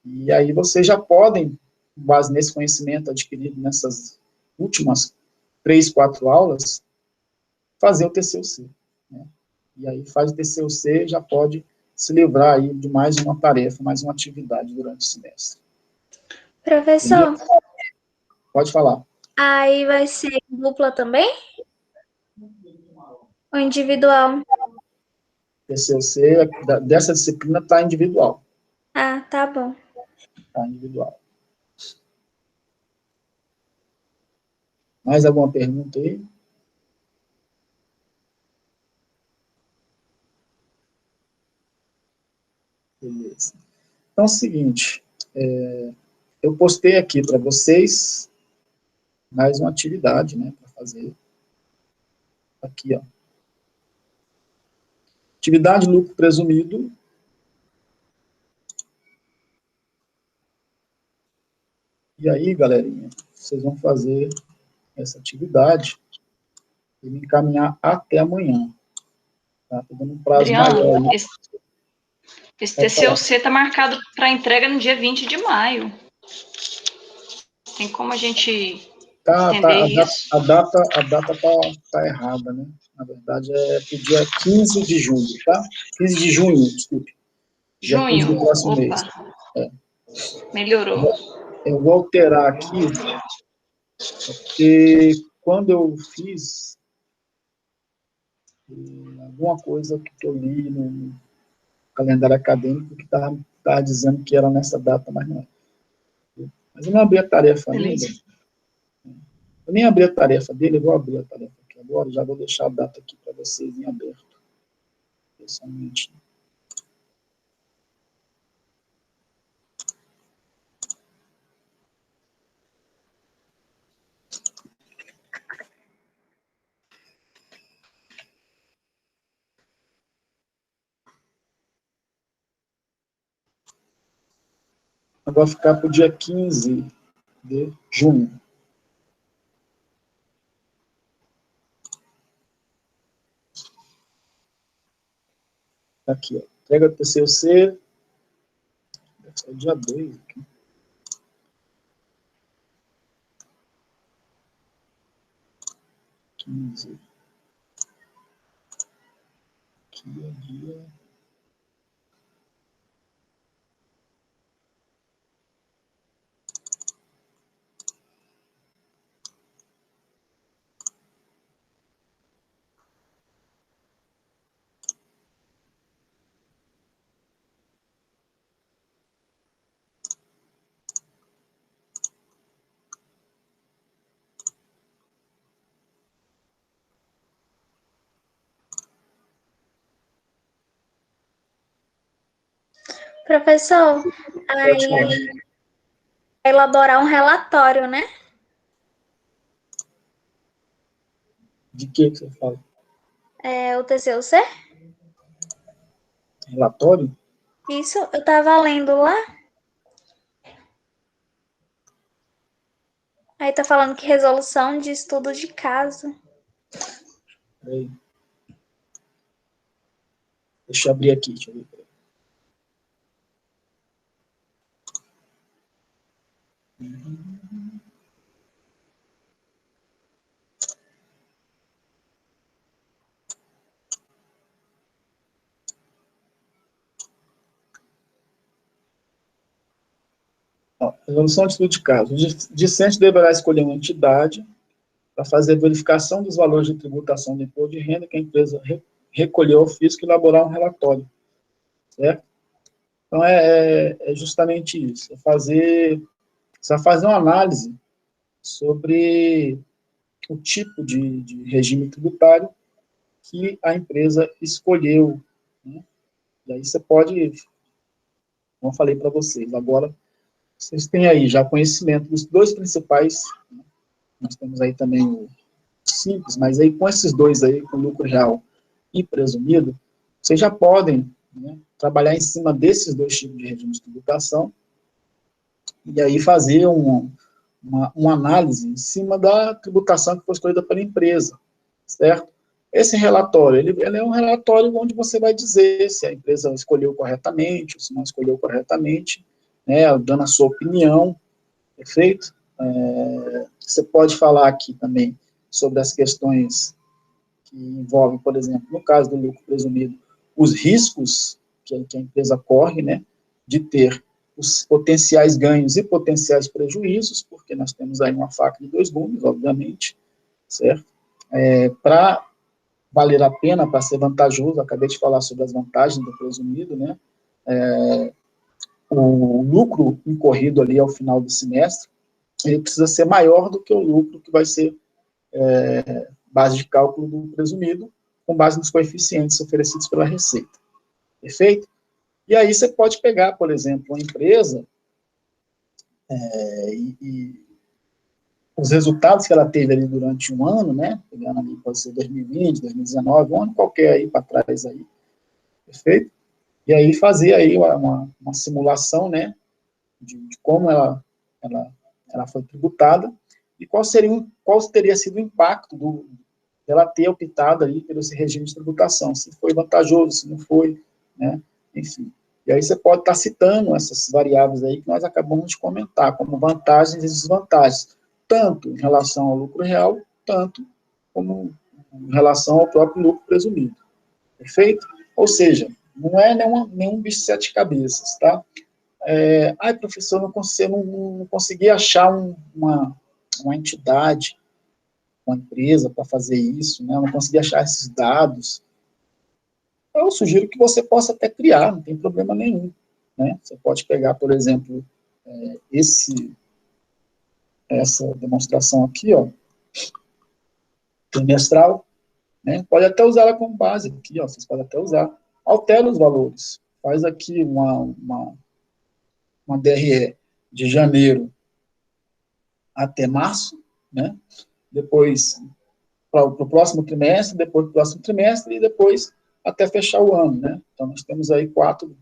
e aí vocês já podem, com base nesse conhecimento adquirido nessas últimas 3, 4 aulas, fazer o TCU-C. Né? E aí faz o TCU-C, já pode se livrar aí de mais uma tarefa, mais uma atividade durante o semestre. Professor, Entendeu? Pode falar. aí vai ser dupla também? Ou individual? TCU-C dessa disciplina está individual. Ah, tá bom. Está individual. Mais alguma pergunta aí? Beleza. Então é o seguinte, eu postei aqui para vocês mais uma atividade, né, para fazer. Aqui, ó. Atividade lucro presumido. E aí, galerinha, vocês vão fazer essa atividade e me encaminhar até amanhã. Tá? Tô dando um prazo maior Adriano, aí. esse TCUC está marcado para entrega no dia 20 de maio. Tem como a gente estender isso? A data tá errada, né? Na verdade, é pro dia 15 de julho, tá? 15 de junho, desculpe. Dia 15 do Junho. próximo Opa. mês. É. Melhorou. Eu vou alterar aqui, porque quando eu fiz alguma coisa que eu li no calendário acadêmico que estava dizendo que era nessa data, mas não é. Mas eu não abri a tarefa ainda. Eu nem abri a tarefa dele, eu vou abrir a tarefa aqui agora, já vou deixar a data aqui para vocês em aberto. Só um minutinho. Vai ficar para o dia 15 de junho. Aqui, ó. Entrega do TCUC. Deve ser dia 2 aqui. Aqui é dia... Professor, aí elaborar um relatório, né? De que você fala? É o TCUC? Relatório? Isso, eu estava lendo lá. Aí tá falando que resolução de estudo de caso. Peraí. Deixa eu abrir aqui, deixa eu ver. Resolução de estudo de caso. O discente deverá escolher uma entidade para fazer a verificação dos valores de tributação do imposto de renda que a empresa recolheu ao fisco e elaborar um relatório. Certo? Então, é justamente isso. Você vai fazer uma análise sobre o tipo de regime tributário que a empresa escolheu. Né? E aí você pode, como eu falei para vocês, agora vocês têm aí já conhecimento dos dois principais, né? Nós temos aí também o simples, mas aí com esses dois aí, com lucro real e presumido, vocês já podem, né, trabalhar em cima desses dois tipos de regime de tributação e aí fazer uma análise em cima da tributação que foi escolhida pela empresa, certo? Esse relatório, ele é um relatório onde você vai dizer se a empresa escolheu corretamente, ou se não escolheu corretamente, né, dando a sua opinião, perfeito? Você pode falar aqui também sobre as questões que envolvem, por exemplo, no caso do lucro presumido, os riscos que a empresa corre, né, de ter os potenciais ganhos e potenciais prejuízos, porque nós temos aí uma faca de dois gumes, obviamente, certo? Para valer a pena, para ser vantajoso, acabei de falar sobre as vantagens do presumido, né, o lucro incorrido ali ao final do semestre, ele precisa ser maior do que o lucro que vai ser base de cálculo do presumido, com base nos coeficientes oferecidos pela Receita. Perfeito? E aí você pode pegar, por exemplo, uma empresa e os resultados que ela teve ali durante um ano, né, pegando ali, pode ser 2020, 2019, um ano qualquer aí para trás aí, perfeito? E aí fazer aí uma simulação, né, de como ela ela foi tributada, e qual teria sido o impacto dela ter optado aí pelo esse regime de tributação, se foi vantajoso, se não foi, né, enfim. E aí você pode estar citando essas variáveis aí que nós acabamos de comentar, como vantagens e desvantagens, tanto em relação ao lucro real, tanto como em relação ao próprio lucro presumido. Perfeito? Ou seja, não é nenhum bicho de sete cabeças, tá? Professor, não consegui achar uma entidade, uma empresa para fazer isso, né? Não consegui achar esses dados. Eu sugiro que você possa até criar, não tem problema nenhum, né? Você pode pegar, por exemplo, essa demonstração aqui, ó, trimestral, né? Pode até usar ela como base aqui, ó, vocês podem até usar. Altera os valores, faz aqui uma DRE de janeiro até março, né? Depois para o próximo trimestre, depois para o próximo trimestre e depois até fechar o ano, né? Então nós temos aí 4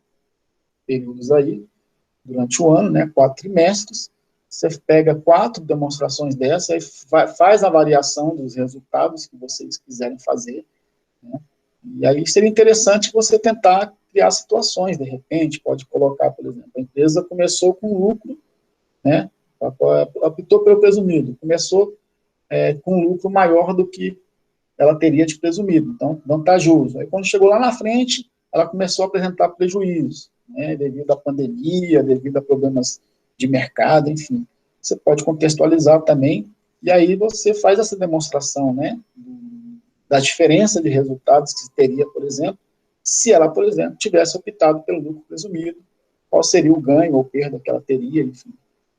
períodos aí durante o ano, né? 4 trimestres. Você pega 4 demonstrações dessas, faz a variação dos resultados que vocês quiserem fazer, né? E aí seria interessante você tentar criar situações, de repente, pode colocar, por exemplo, a empresa começou com lucro, né? Optou pelo presumido, começou com um lucro maior do que ela teria de presumido, então, vantajoso. Aí, quando chegou lá na frente, ela começou a apresentar prejuízos, né, devido à pandemia, devido a problemas de mercado, enfim. Você pode contextualizar também, e aí você faz essa demonstração, né, da diferença de resultados que teria, por exemplo, se ela, por exemplo, tivesse optado pelo lucro presumido, qual seria o ganho ou perda que ela teria, enfim.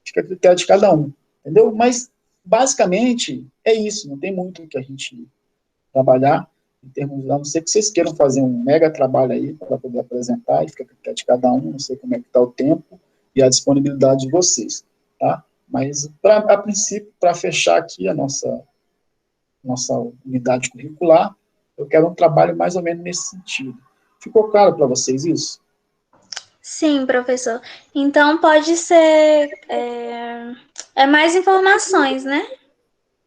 Fica a critério de cada um, entendeu? Mas, basicamente, é isso, não tem muito o que a gente trabalhar, em termos, a não ser que vocês queiram fazer um mega trabalho aí, para poder apresentar, e fica a critério de cada um, não sei como é que está o tempo e a disponibilidade de vocês, tá? Mas, a princípio, para fechar aqui a nossa unidade curricular, eu quero um trabalho mais ou menos nesse sentido. Ficou claro para vocês isso? Sim, professor. Então, pode ser mais informações, né?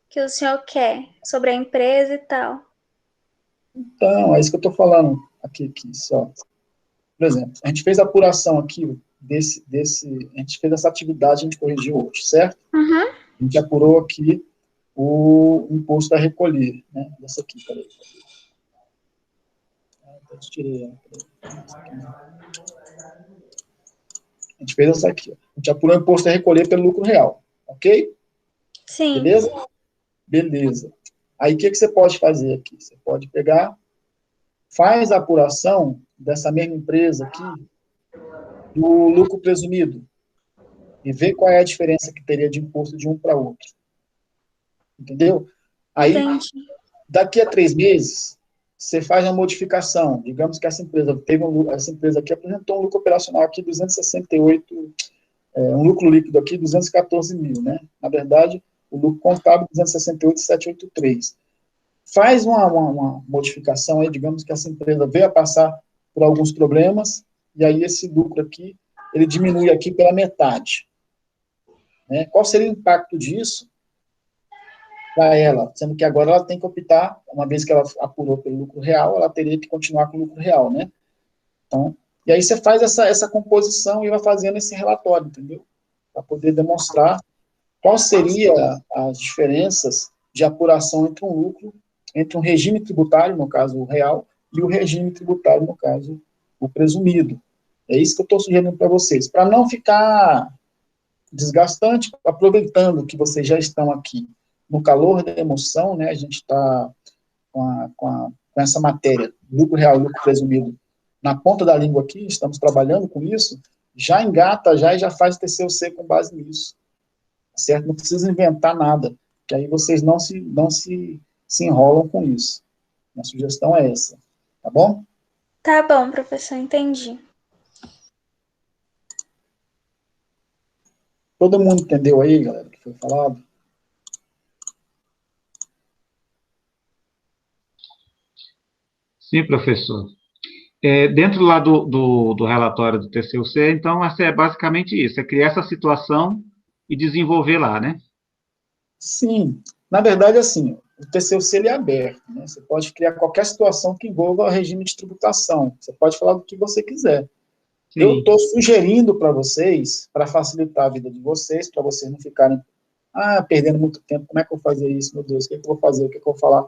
Que o senhor quer sobre a empresa e tal. Então, é isso que eu estou falando aqui só. Por exemplo, a gente fez a apuração aqui a gente fez essa atividade, a gente corrigiu hoje, certo? Uhum. A gente apurou aqui o imposto a recolher, né? Dessa aqui, peraí. Eu tirei ela, a gente fez essa aqui, ó. A gente apurou o imposto a recolher pelo lucro real, ok? Sim. Beleza? Beleza. Aí, o que você pode fazer aqui? Você pode pegar, faz a apuração dessa mesma empresa aqui, do lucro presumido, e vê qual é a diferença que teria de imposto de um para outro. Entendeu? Aí, Entendi. daqui a 3 meses, você faz uma modificação. Digamos que essa empresa aqui apresentou um lucro operacional aqui 268, um lucro líquido aqui 214 mil, né? Na verdade, o lucro contábil 268.783. Faz uma modificação aí, digamos que essa empresa veio a passar por alguns problemas, e aí esse lucro aqui, ele diminui aqui pela metade. Né? Qual seria o impacto disso para ela? Sendo que agora ela tem que optar, uma vez que ela apurou pelo lucro real, ela teria que continuar com o lucro real, né? Então, e aí você faz essa composição e vai fazendo esse relatório, entendeu? Para poder demonstrar qual seria as diferenças de apuração entre um regime tributário, no caso o real, e o regime tributário, no caso o presumido. É isso que eu estou sugerindo para vocês, para não ficar desgastante, aproveitando que vocês já estão aqui no calor da emoção, né, a gente está com essa matéria, lucro real e lucro presumido, na ponta da língua aqui, estamos trabalhando com isso, já engata e já faz o TCU-C com base nisso, certo? Não precisa inventar nada, que aí vocês não se enrolam com isso. Minha sugestão é essa, tá bom? Tá bom, professor, entendi. Todo mundo entendeu aí, galera, o que foi falado? Sim, professor. Dentro lá do relatório do TCU-C, então, é basicamente isso, é criar essa situação e desenvolver lá, né? Sim. Na verdade, assim, o TCU-C ele é aberto, né? Você pode criar qualquer situação que envolva regime de tributação. Você pode falar do que você quiser. Sim. Eu estou sugerindo para vocês, para facilitar a vida de vocês, para vocês não ficarem perdendo muito tempo, como é que eu vou fazer isso, meu Deus, o que, é que eu vou fazer, o que, é que eu vou falar.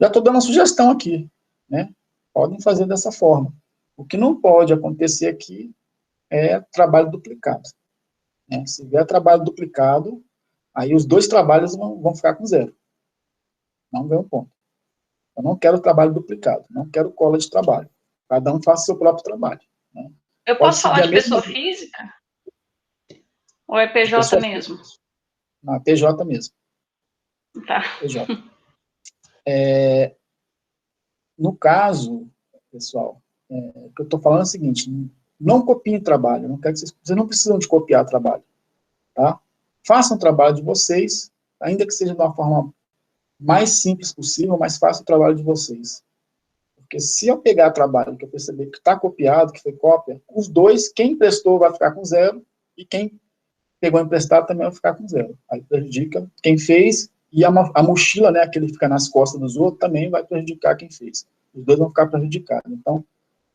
Já estou dando uma sugestão aqui, né? Podem fazer dessa forma. O que não pode acontecer aqui é trabalho duplicado, né? Se vier trabalho duplicado, aí os dois trabalhos vão ficar com zero. Não ganha um ponto. Eu não quero trabalho duplicado, não quero cola de trabalho. Cada um faça seu próprio trabalho, né? Eu posso falar de pessoa física? Ou é PJ mesmo? Não, é PJ mesmo. Tá. PJ. No caso, pessoal, o que eu estou falando é o seguinte, não copiem trabalho, não quero que vocês não precisam de copiar trabalho, tá? Façam o trabalho de vocês, ainda que seja de uma forma mais simples possível, mas façam o trabalho de vocês. Porque se eu pegar trabalho que eu perceber que está copiado, que foi cópia, os dois, quem emprestou vai ficar com zero, e quem pegou emprestado também vai ficar com zero. Aí prejudica quem fez, e a mochila, né, aquele que fica nas costas dos outros, também vai prejudicar quem fez. Os dois vão ficar prejudicados. Então,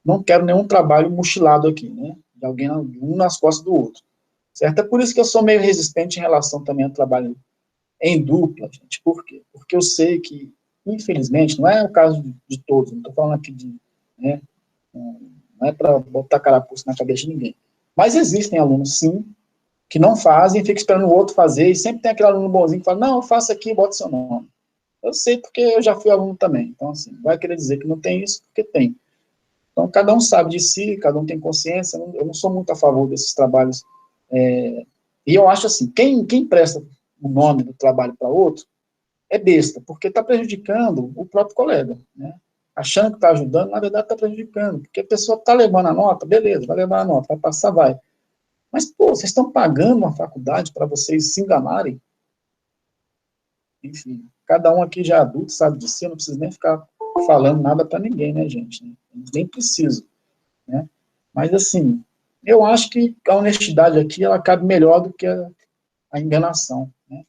não quero nenhum trabalho mochilado aqui, né, de alguém um nas costas do outro. Certo? É por isso que eu sou meio resistente em relação também ao trabalho em dupla, gente. Por quê? Porque eu sei que, infelizmente, não é o caso de todos, não estou falando aqui de, né, não é para botar carapuça na cabeça de ninguém. Mas existem alunos, sim, que não fazem, fica esperando o outro fazer, e sempre tem aquele aluno bonzinho que fala, não, eu faço aqui e bota seu nome. Eu sei porque eu já fui aluno também. Então, assim, vai querer dizer que não tem isso, porque tem. Então, cada um sabe de si, cada um tem consciência, eu não sou muito a favor desses trabalhos. E eu acho assim, quem presta o nome do trabalho para outro é besta, porque está prejudicando o próprio colega, né? Achando que está ajudando, na verdade está prejudicando, porque a pessoa está levando a nota, beleza, vai levar a nota, vai passar, vai. Mas, pô, vocês estão pagando uma faculdade para vocês se enganarem? Enfim, cada um aqui já é adulto, sabe de si, eu não preciso nem ficar falando nada para ninguém, né, gente? Nem preciso, né? Mas, assim, eu acho que a honestidade aqui, ela cabe melhor do que a enganação, né?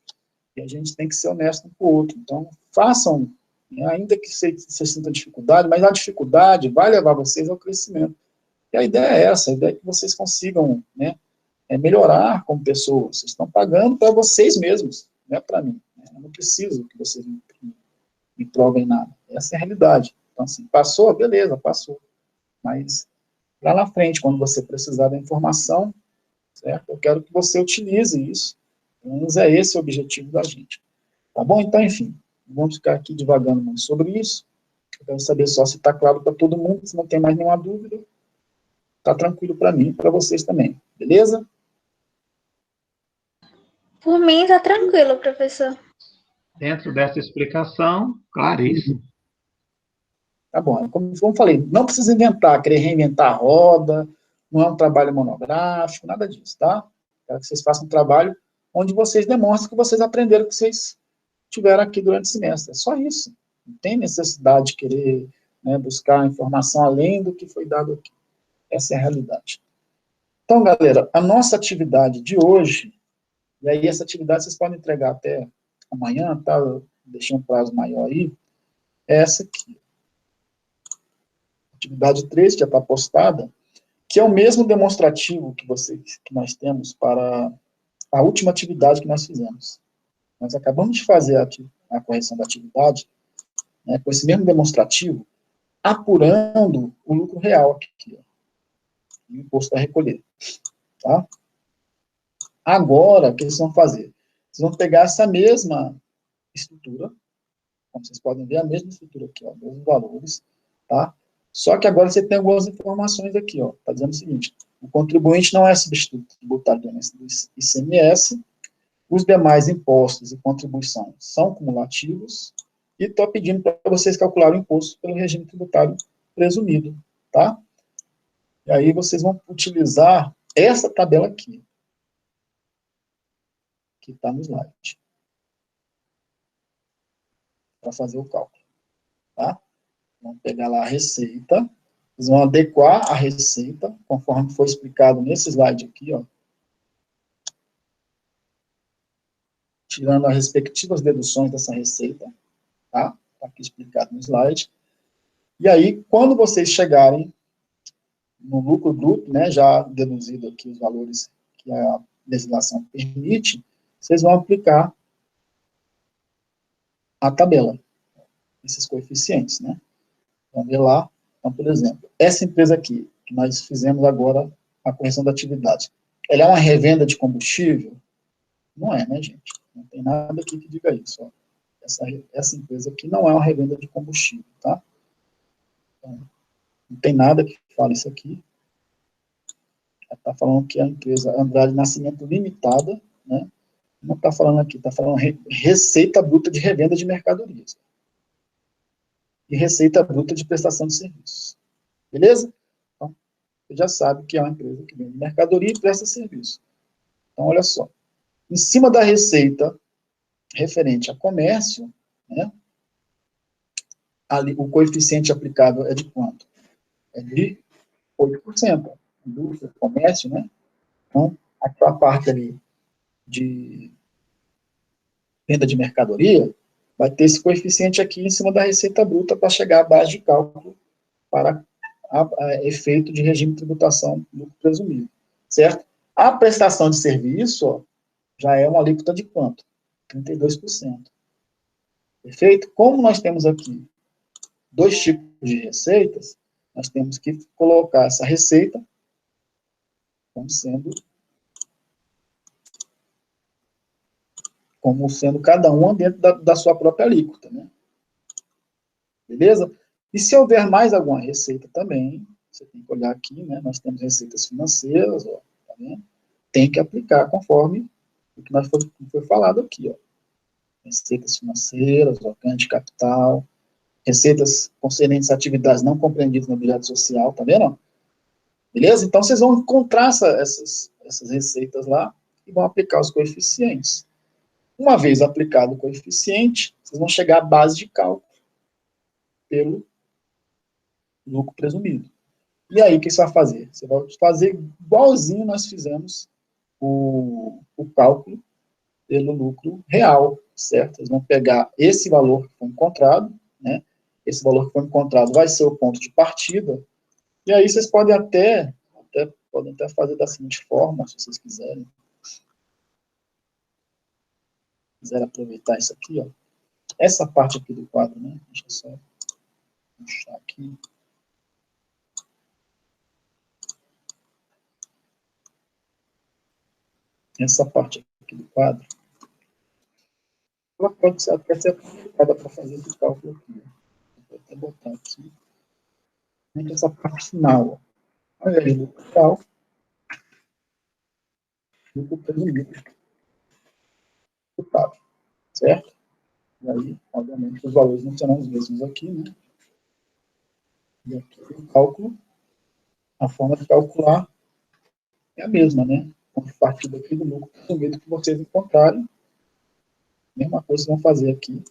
E a gente tem que ser honesto um com o outro. Então, façam, né, ainda que vocês sintam dificuldade, mas a dificuldade vai levar vocês ao crescimento. E a ideia é essa, a ideia é que vocês consigam, né, melhorar como pessoas. Vocês estão pagando para vocês mesmos, não é para mim. Né? Eu não preciso que vocês me provem nada. Essa é a realidade. Então, assim, passou, beleza, passou. Mas, lá na frente, quando você precisar da informação, certo? Eu quero que você utilize isso. Pelo menos é esse o objetivo da gente. Tá bom? Então, enfim, vamos ficar aqui divagando muito sobre isso. Eu quero saber só se está claro para todo mundo, se não tem mais nenhuma dúvida. Está tranquilo para mim e para vocês também. Beleza? Por mim, está tranquilo, professor. Dentro dessa explicação, claríssimo. Tá bom. Como eu falei, não precisa inventar, querer reinventar a roda, não é um trabalho monográfico, nada disso, tá? Quero que vocês façam um trabalho onde vocês demonstrem que vocês aprenderam, que vocês tiveram aqui durante o semestre. É só isso. Não tem necessidade de querer, né, buscar informação além do que foi dado aqui. Essa é a realidade. Então, galera, a nossa atividade de hoje, e aí essa atividade vocês podem entregar até amanhã, tá? Eu deixei um prazo maior aí, é essa aqui. Atividade 3, que já está postada, que é o mesmo demonstrativo que nós temos para a última atividade que nós fizemos. Nós acabamos de fazer a correção da atividade, né, com esse mesmo demonstrativo, apurando o lucro real aqui, ó, o imposto a recolher. Tá? Agora, o que eles vão fazer? Vocês vão pegar essa mesma estrutura, como vocês podem ver, a mesma estrutura aqui, ó, mesmos valores, tá? Só que agora você tem algumas informações aqui, ó, tá dizendo o seguinte, o contribuinte não é substituto tributário do ICMS, os demais impostos e contribuição são cumulativos, e estou pedindo para vocês calcularem o imposto pelo regime tributário presumido, tá? E aí vocês vão utilizar essa tabela aqui, que está no slide, para fazer o cálculo, tá? Vamos pegar lá a receita, vocês vão adequar a receita, conforme foi explicado nesse slide aqui, ó. tirando as respectivas deduções dessa receita, tá? Está aqui explicado no slide. E aí, quando vocês chegarem no lucro bruto, né, já deduzido aqui os valores que a legislação permite, vocês vão aplicar a tabela, esses coeficientes, né? Vamos ver lá. Então, por exemplo, essa empresa aqui, que nós fizemos agora a correção da atividade, ela é uma revenda de combustível? Não é, né, gente? Não tem nada aqui que diga isso. Ó. Essa empresa aqui não é uma revenda de combustível, tá? Então, não tem nada que fale isso aqui. Ela está falando que é a empresa Andrade Nascimento Limitada, né? Não está falando aqui, está falando receita bruta de revenda de mercadorias. E receita bruta de prestação de serviços. Beleza? Então, você já sabe que é uma empresa que vende mercadoria e presta serviço. Então, olha só. Em cima da receita referente a comércio, né, ali, o coeficiente aplicável é de quanto? É de 8%. Indústria, comércio, né? Então, aquela parte ali de venda de mercadoria vai ter esse coeficiente aqui em cima da receita bruta para chegar à base de cálculo para efeito de regime de tributação lucro presumido, certo? A prestação de serviço, ó, já é uma alíquota de quanto? 32%. Perfeito? Como nós temos aqui dois tipos de receitas, nós temos que colocar essa receita como sendo cada uma dentro da sua própria alíquota, né? Beleza? E se houver mais alguma receita também, você tem que olhar aqui, né? Nós temos receitas financeiras, ó, tá vendo? Tem que aplicar conforme o que foi falado aqui, ó. Receitas financeiras, ó, ganho de capital, receitas concernentes a atividades não compreendidas no objeto social, tá vendo? Beleza? Então, vocês vão encontrar essas receitas lá e vão aplicar os coeficientes. Uma vez aplicado o coeficiente, vocês vão chegar à base de cálculo pelo lucro presumido. E aí, o que você vai fazer? Você vai fazer igualzinho nós fizemos o cálculo pelo lucro real, certo? Vocês vão pegar esse valor que foi encontrado, né? Esse valor que foi encontrado vai ser o ponto de partida, e aí vocês podem até fazer da seguinte forma, se vocês quiserem. Quiserem aproveitar isso aqui, ó. Essa parte aqui do quadro, né? Deixa eu só puxar aqui. Essa parte aqui do quadro, ela pode ser até ser aproveitada para fazer esse cálculo aqui. Vou até botar aqui. Essa parte final, ó. Ao invés de lucro real, lucro presumido. Certo? E aí, obviamente, os valores não serão os mesmos aqui, né? E aqui o cálculo, a forma de calcular é a mesma, né? Então, a partir daqui do lucro presumido que vocês encontrarem, mesma coisa que vão fazer aqui,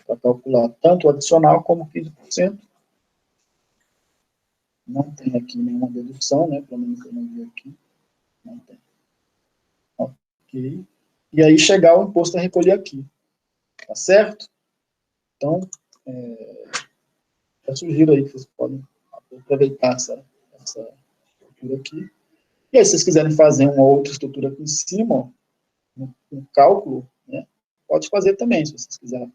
para calcular tanto o adicional como o 15%. Não tem aqui nenhuma dedução, né? Pelo menos eu não vi aqui. Não tem. Ok. E aí chegar o imposto a recolher aqui. Tá certo? Então, eu sugiro aí que vocês podem aproveitar essa estrutura aqui. E aí, se vocês quiserem fazer uma outra estrutura aqui em cima, ó, no cálculo, né, pode fazer também, se vocês quiserem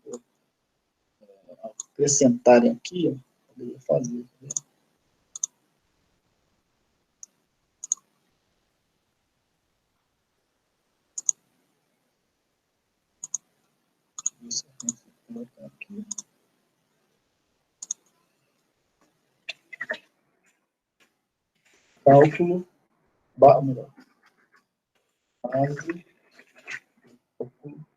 acrescentarem aqui, ó, poderia fazer. Tá vendo? Isso aqui, vou colocar aqui. Cálculo, melhor, base, cálculo,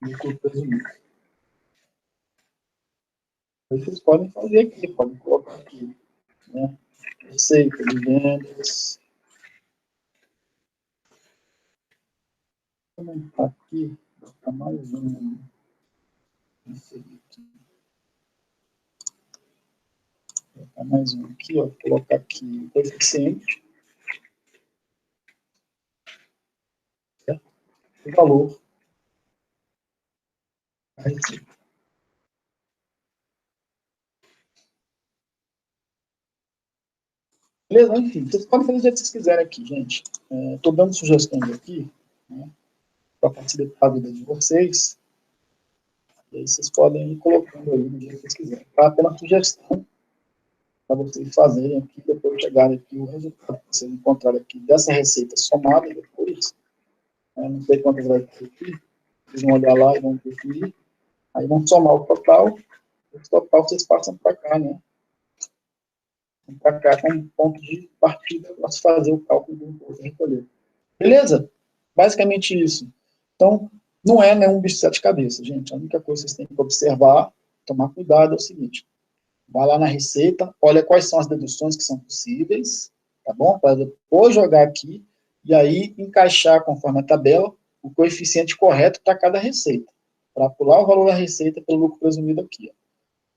lucro presumido. Vocês podem fazer aqui, podem colocar aqui, né, receita de vendas. Vou aumentar aqui, vou botar mais um. mais um aqui, ó, vou colocar aqui o coeficiente, certo? O valor da receita. Beleza? Enfim, vocês podem fazer o jeito que vocês quiserem aqui, gente. Estou dando sugestões aqui, né, para facilitar a vida de vocês. E aí vocês podem ir colocando aí do jeito que vocês quiserem. Tá? Apenas sugestão para vocês fazerem aqui, depois chegarem aqui o resultado que vocês encontrarem aqui dessa receita somada depois. Não sei quantas vai ter aqui. Vocês vão olhar lá e vão definir. Aí vão somar o total. O total vocês passam para cá, né? Para cá como ponto de partida para se fazer o cálculo do imposto a recolher. Beleza? Basicamente isso. Então, não é nenhum bicho de sete cabeças, gente. A única coisa que vocês têm que observar, tomar cuidado, é o seguinte. Vai lá na receita, olha quais são as deduções que são possíveis, tá bom? Para depois jogar aqui e aí encaixar conforme a tabela o coeficiente correto para cada receita. Para pular o valor da receita pelo lucro presumido aqui, ó.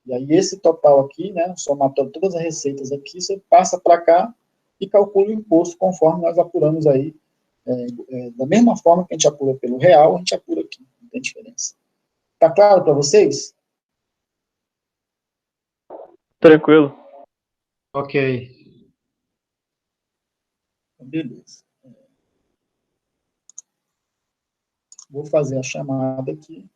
E aí, esse total aqui, né, somatório de todas as receitas aqui, você passa para cá e calcula o imposto conforme nós apuramos aí. Da mesma forma que a gente apura pelo real, a gente apura aqui, não tem diferença. Tá claro para vocês? Tranquilo. Ok. Beleza. Vou fazer a chamada aqui.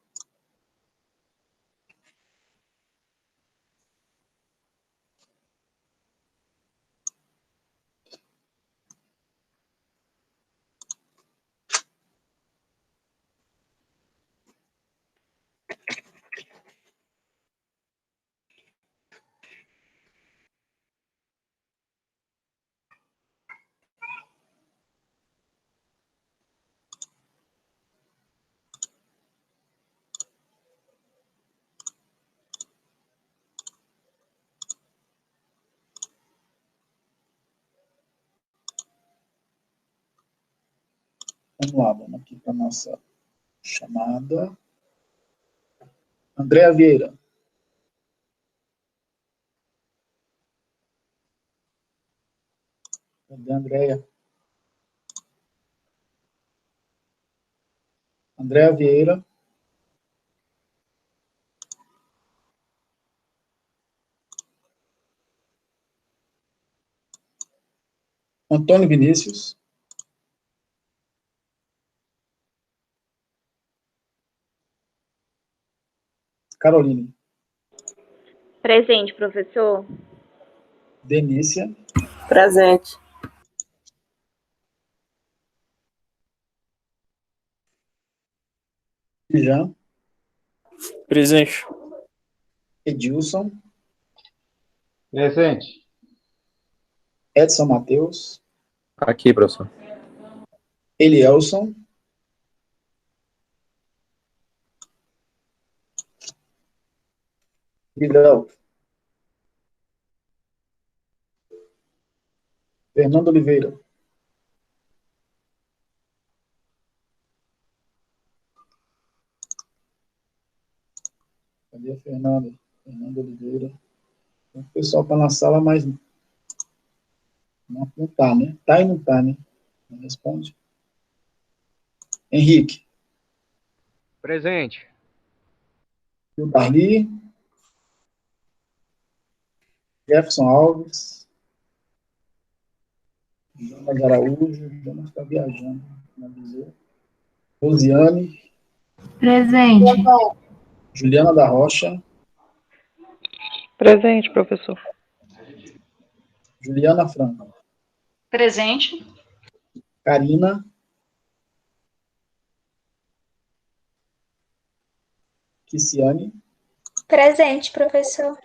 Vamos lá, vamos aqui para a nossa chamada. Andréa Vieira. Cadê a Andréa? Andréa Vieira. Antônio Vinícius. Caroline. Presente, professor. Denícia. Presente. Jean. Presente. Edilson. Presente. Edson Matheus. Aqui, professor. Elielson. Vidal. Fernando Oliveira. Cadê a Fernanda? Fernando Oliveira. O pessoal está na sala, mas não está, né? Tá e não está, né? Não responde. Henrique. Presente. O Darli. Jefferson Alves. Jonas Araújo. Jonas está viajando. Não dizer. Rosiane. Presente. Juliana da Rocha. Presente, professor. Juliana Franco. Presente. Karina. Kiciane. Presente, professor.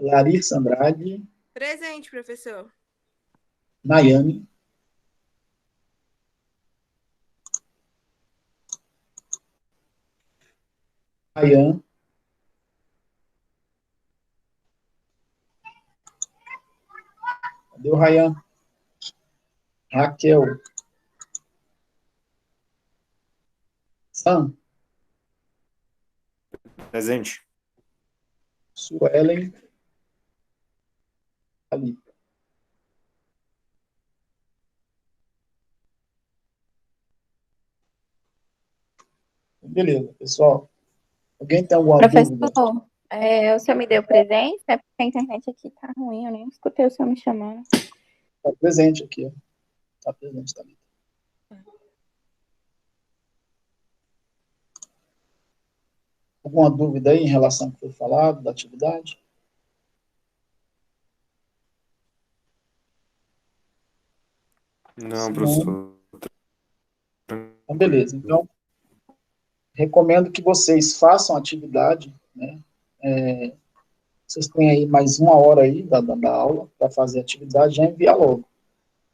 Larissa Andrade. Presente, professor. Nayane. Ayan. Cadê o Rayan? Raquel. Sam. Presente. Suelen. ali. Beleza, pessoal. Alguém tem alguma dúvida? Professor, o senhor me deu presente? É porque a internet aqui tá ruim, eu nem escutei o senhor me chamando. Está presente aqui, ó. Está presente também. Alguma dúvida aí em relação ao que foi falado, da atividade? Não, professor. Então, beleza. Então, recomendo que vocês façam a atividade, né? Vocês têm aí mais 1 hora aí da aula para fazer a atividade, já envia logo.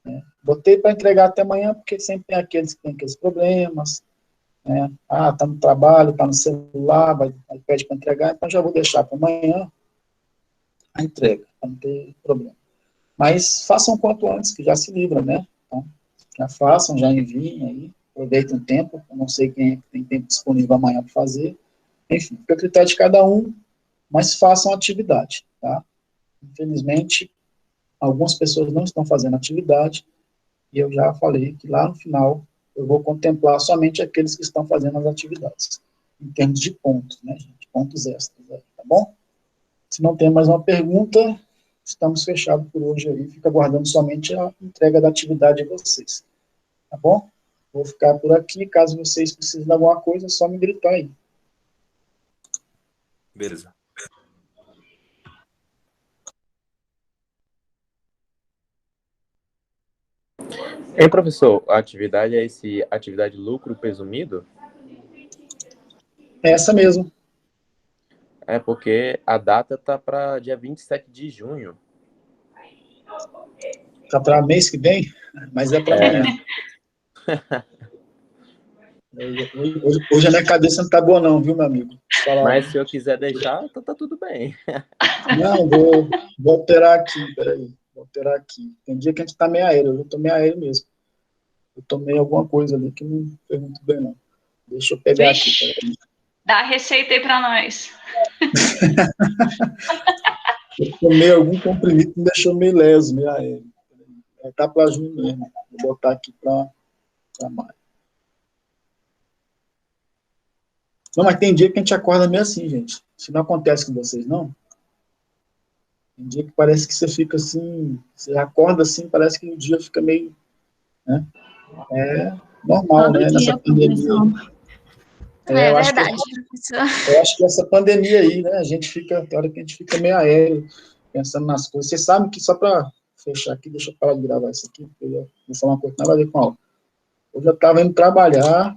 Né? Botei para entregar até amanhã, porque sempre tem aqueles que têm aqueles problemas, né? Tá no trabalho, tá no celular, vai pede para entregar, então já vou deixar para amanhã a entrega, para não ter problema. Mas façam quanto antes, que já se livra, né? Então, já façam, já enviem aí, aproveitem o tempo, eu não sei quem tem tempo disponível amanhã para fazer, enfim, fica a critério de cada um, mas façam a atividade, tá? Infelizmente, algumas pessoas não estão fazendo atividade, e eu já falei que lá no final eu vou contemplar somente aqueles que estão fazendo as atividades, em termos de pontos, né, gente? Pontos extras, tá bom? Se não tem mais uma pergunta, estamos fechados por hoje aí, fica aguardando somente a entrega da atividade de vocês, tá bom? Vou ficar por aqui, caso vocês precisem de alguma coisa, é só me gritar aí. Beleza. Ei, professor, a atividade é atividade lucro presumido? É essa mesmo. É porque a data tá para dia 27 de junho. Tá para mês que vem, mas é para amanhã. Hoje a minha cabeça não tá boa não, viu, meu amigo? Mas se eu quiser deixar, então tá tudo bem. Não, vou alterar aqui, peraí. Vou alterar aqui. Tem dia que a gente tá meio aéreo, eu tô meio aéreo mesmo. Eu tomei alguma coisa ali que não foi muito bem, não. Deixa eu pegar aqui, peraí. Dá a receita aí para nós. Eu tomei algum comprimido que me deixou meio leso, meio aéreo. É Taplazine mesmo. Vou botar aqui para maio. Não, mas tem dia que a gente acorda meio assim, gente. Isso não acontece com vocês, não? Tem dia que parece que você fica assim, você acorda assim, parece que o dia fica meio, né? É normal, Todo né? dia, Nessa pandemia. É Eu verdade, professor. eu acho que essa pandemia aí, né? A gente fica, tem hora que a gente fica meio aéreo, pensando nas coisas. Vocês sabem que, só para fechar aqui, deixa eu parar de gravar isso aqui, porque eu vou falar uma coisa que nada a ver com a aula. Eu já estava indo trabalhar,